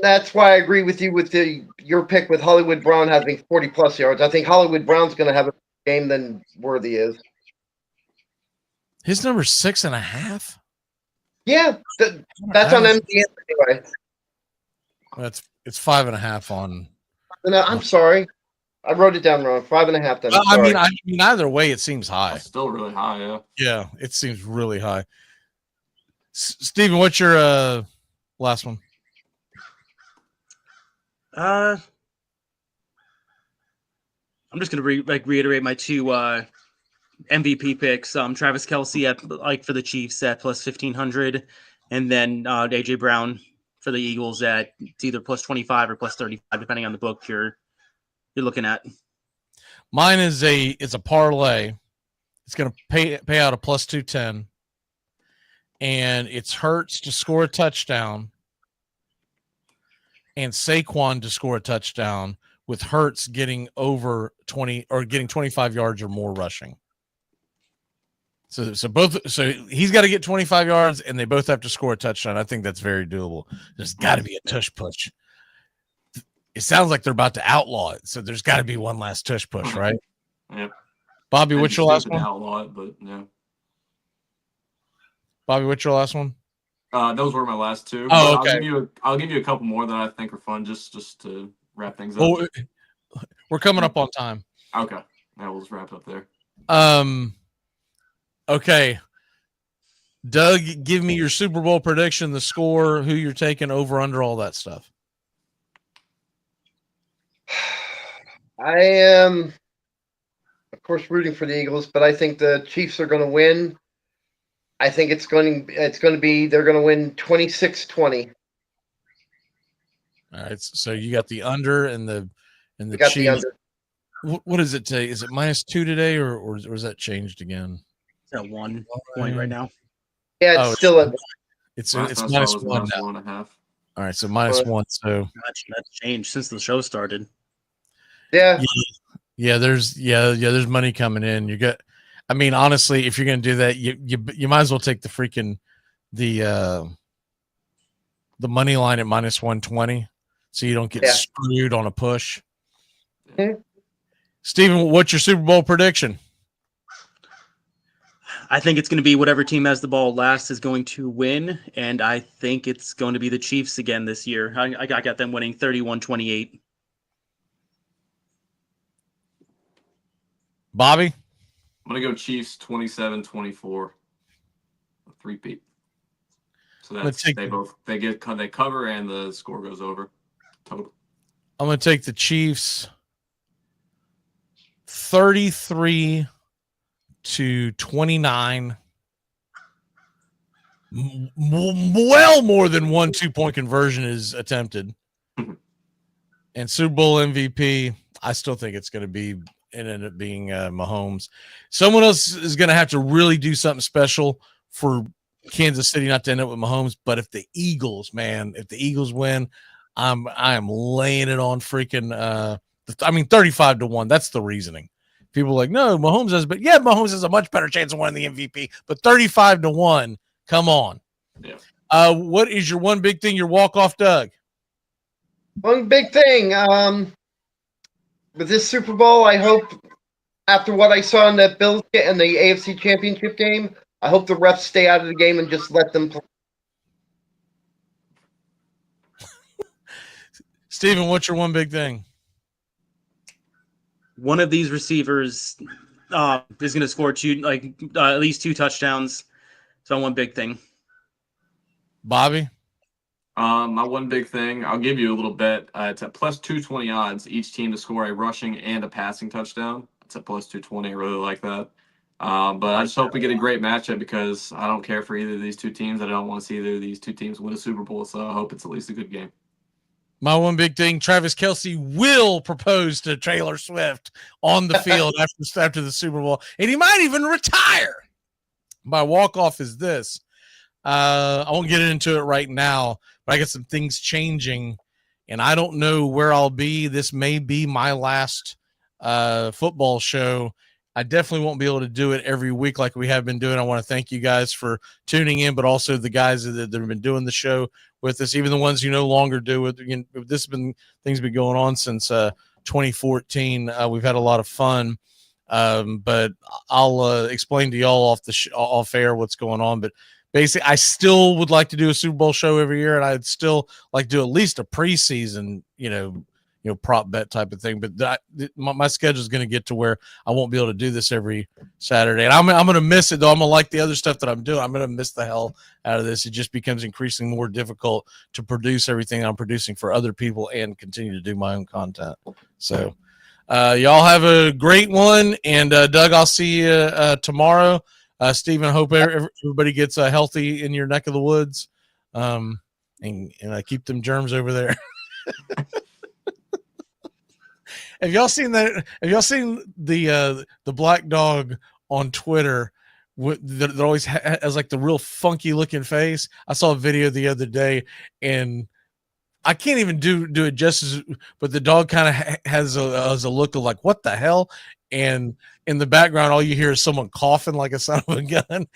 that's why I agree with you with your pick with Hollywood Brown having 40+ yards. I think Hollywood Brown's going to have a game than Worthy is. His number's 6.5. Yeah, that's on MDN anyway. It's 5.5 on. No, I'm sorry, I wrote it down wrong. 5.5. Then I mean, either way, it seems high. It's still really high, yeah. Yeah, it seems really high. Steven, what's your last one? I'm just gonna reiterate my two MVP picks. Travis Kelce at for the Chiefs at plus 1,500, and then AJ Brown for the Eagles at it's either plus 25 or plus 35, depending on the book you're looking at. Mine is a parlay. It's going to pay out a plus 210, and it's Hurts to score a touchdown and Saquon to score a touchdown, with Hurts getting over 20 or getting 25 yards or more rushing. So he's got to get 25 yards, and they both have to score a touchdown. I think that's very doable. There's got to be a tush push. It sounds like they're about to outlaw it, so there's got to be one last tush push, right? Yep. Bobby, what's your last one? Outlaw it, but yeah. Bobby, what's your last one? Those were my last two. Oh, okay. I'll give you a couple more that I think are fun, just to wrap things up. Oh, we're coming up on time. Okay, yeah, we'll just wrap it up there. Okay. Doug, give me your Super Bowl prediction, the score, who you're taking, over, under, all that stuff. I am, of course, rooting for the Eagles, but I think the Chiefs are going to win. I think they're going to win 26-20. All right, so you got the under and the Chiefs. The under. What does it say? Is it -2 today, or is that changed again? It's at 1 point right now. Yeah, it's still at. It's -1 now. 1.5. All right, so -1. So that's changed since the show started. Yeah. Yeah. There's money coming in. I mean, honestly, if you're going to do that, you might as well take the freaking the money line at -120, so you don't get screwed on a push. Mm-hmm. Steven, what's your Super Bowl prediction? I think it's going to be whatever team has the ball last is going to win, and I think it's going to be the Chiefs again this year. I got them winning 31-28. Bobby? I'm going to go Chiefs 27-24. three-peat. So that's they cover and the score goes over total. I'm going to take the Chiefs 33-29. Well more than 1 2-point conversion is attempted. And Super Bowl MVP, I still think it's going to end up being Mahomes. Someone else is going to have to really do something special for Kansas City not to end up with Mahomes. But if the Eagles win, I am laying it on freaking 35-1. That's the reasoning. People are like, no, Mahomes has, but yeah, Mahomes has a much better chance of winning the MVP. But 35-1, come on. Yeah. What is your one big thing? Your walk off, Doug? One big thing. With this Super Bowl, I hope after what I saw in that Bills and the AFC Championship game, I hope the refs stay out of the game and just let them play. Steven, what's your one big thing? One of these receivers is going to score at least 2 touchdowns. So one big thing. Bobby? My one big thing, I'll give you a little bet. It's at plus 220 odds, each team to score a rushing and a passing touchdown. It's at plus 220. I really like that. But I just hope we get a great matchup because I don't care for either of these two teams. I don't want to see either of these two teams win a Super Bowl, so I hope it's at least a good game. My one big thing, Travis Kelce will propose to Taylor Swift on the field after the Super Bowl, and he might even retire. My walk-off is this. I won't get into it right now, but I got some things changing, and I don't know where I'll be. This may be my last football show. I definitely won't be able to do it every week like we have been doing. I want to thank you guys for tuning in, but also the guys that have been doing the show with us, even the ones who no longer do it. This has been things been going on since 2014. We've had a lot of fun, but I'll explain to y'all off air what's going on. But basically, I still would like to do a Super Bowl show every year, and I'd still like to do at least a preseason, prop bet type of thing. But my schedule is going to get to where I won't be able to do this every Saturday. And I'm going to miss it, though. I'm going to like the other stuff that I'm doing. I'm going to miss the hell out of this. It just becomes increasingly more difficult to produce everything I'm producing for other people and continue to do my own content. So y'all have a great one. And Doug, I'll see you tomorrow. Stephen, I hope everybody gets healthy in your neck of the woods. And keep them germs over there. Have y'all seen that? Have y'all seen the black dog on Twitter that always has like the real funky looking face? I saw a video the other day, and I can't even do it justice, but the dog kind of has a look of like, what the hell? And in the background, all you hear is someone coughing like a son of a gun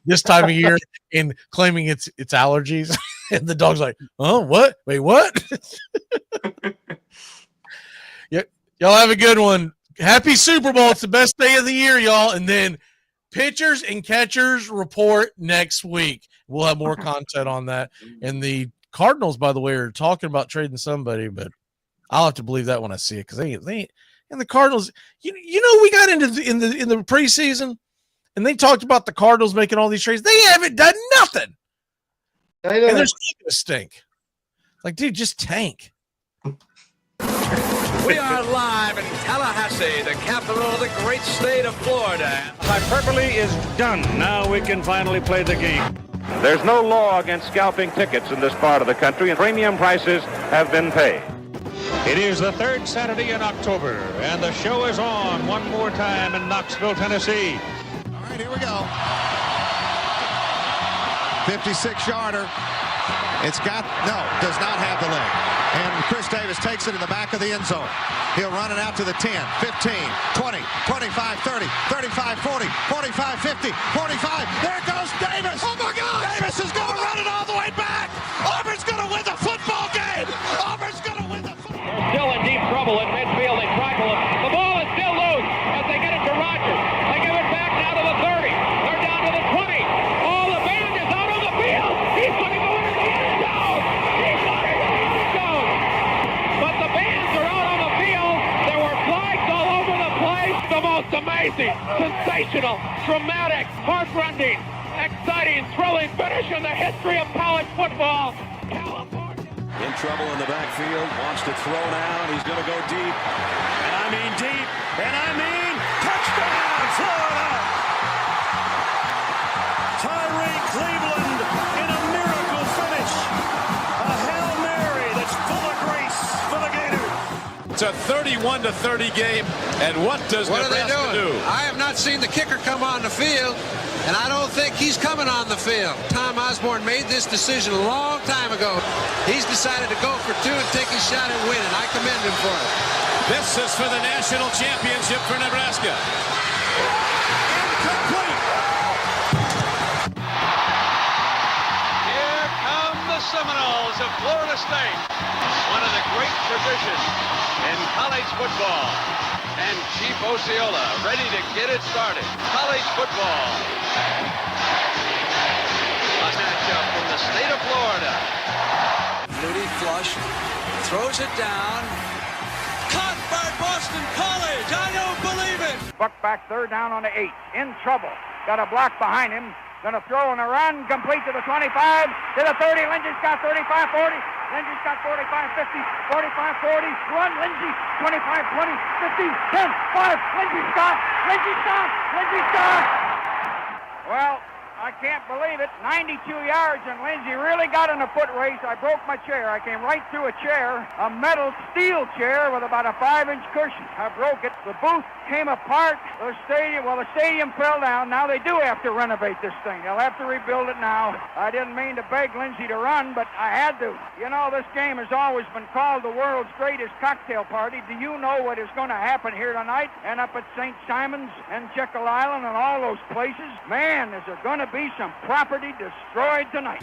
this time of year and claiming it's allergies. And the dog's like, oh, what? Wait, what? Y'all have a good one. Happy Super Bowl. It's the best day of the year, y'all. And then pitchers and catchers report next week. We'll have more content on that. And the Cardinals, by the way, are talking about trading somebody, but I'll have to believe that when I see it because they and the Cardinals. You know, we got into in the preseason, and they talked about the Cardinals making all these trades. They haven't done nothing. I know. And they're still gonna stink. Like, dude, just tank. We are live in Tallahassee, the capital of the great state of Florida. Hyperbole is done. Now we can finally play the game. There's no law against scalping tickets in this part of the country, and premium prices have been paid. It is the third Saturday in October, and the show is on one more time in Knoxville, Tennessee. All right, here we go. 56-yarder. Does not have the leg. And Chris Davis takes it in the back of the end zone. He'll run it out to the 10, 15, 20, 25, 30, 35, 40, 45, 50, 45. There goes Davis. Oh, my God. Davis is going to run it all the way back. Auburn's going to win the football game. Auburn's going to win the football game. They're still in deep trouble at midfield. They tackle him. The ball is still loose as they get it to Rogers. They give it back now to the 30. They're down to the 20. Oh, the band is out on the field. He's going to go into the end zone. He's going into the end zone. But the bands are out on the field. There were flags all over the place. The most amazing, sensational, dramatic, heartrending exciting, thrilling finish in the history of college football. California. In trouble in the backfield, wants to throw now, and he's going to go deep. And I mean deep, and I mean touchdown, Florida! Tyree Cleveland in a miracle finish. A Hail Mary that's full of grace for the Gators. It's a 31-30 game, and what does Nebraska do? I have not seen the kicker come on the field, and I don't think he's coming on the field. Tom Osborne made this decision a long time ago. He's decided to go for two and take his shot at winning. I commend him for it. This is for the national championship for Nebraska. Incomplete. Here come the Seminoles of Florida State. One of the great traditions in college football. And Chief Osceola ready to get it started. College football. A matchup from the state of Florida. Moody flush, throws it down. Caught by Boston College. I don't believe it. Buck back, third down on the 8. In trouble. Got a block behind him. Gonna throw and a run, complete to the 25, to the 30. Lindsey's got 35-40. Lindsey's got 45-50, 45-40. Run, Lindsey. 25-20, 50, 10, 5. Lindsey stop. Lindsey stop. Lindsey stop. Well, I can't believe it. 92 yards, and Lindsey really got in a foot race. I broke my chair. I came right through a chair, a metal steel chair with about a 5-inch cushion. I broke it. The booth came apart. The stadium fell down. Now they do have to renovate this thing. They'll have to rebuild it now. I didn't mean to beg Lindsey to run, but I had to. You know, this game has always been called the world's greatest cocktail party. Do you know what is going to happen here tonight and up at St. Simon's and Jekyll Island and all those places? Man, is there going to be some property destroyed tonight.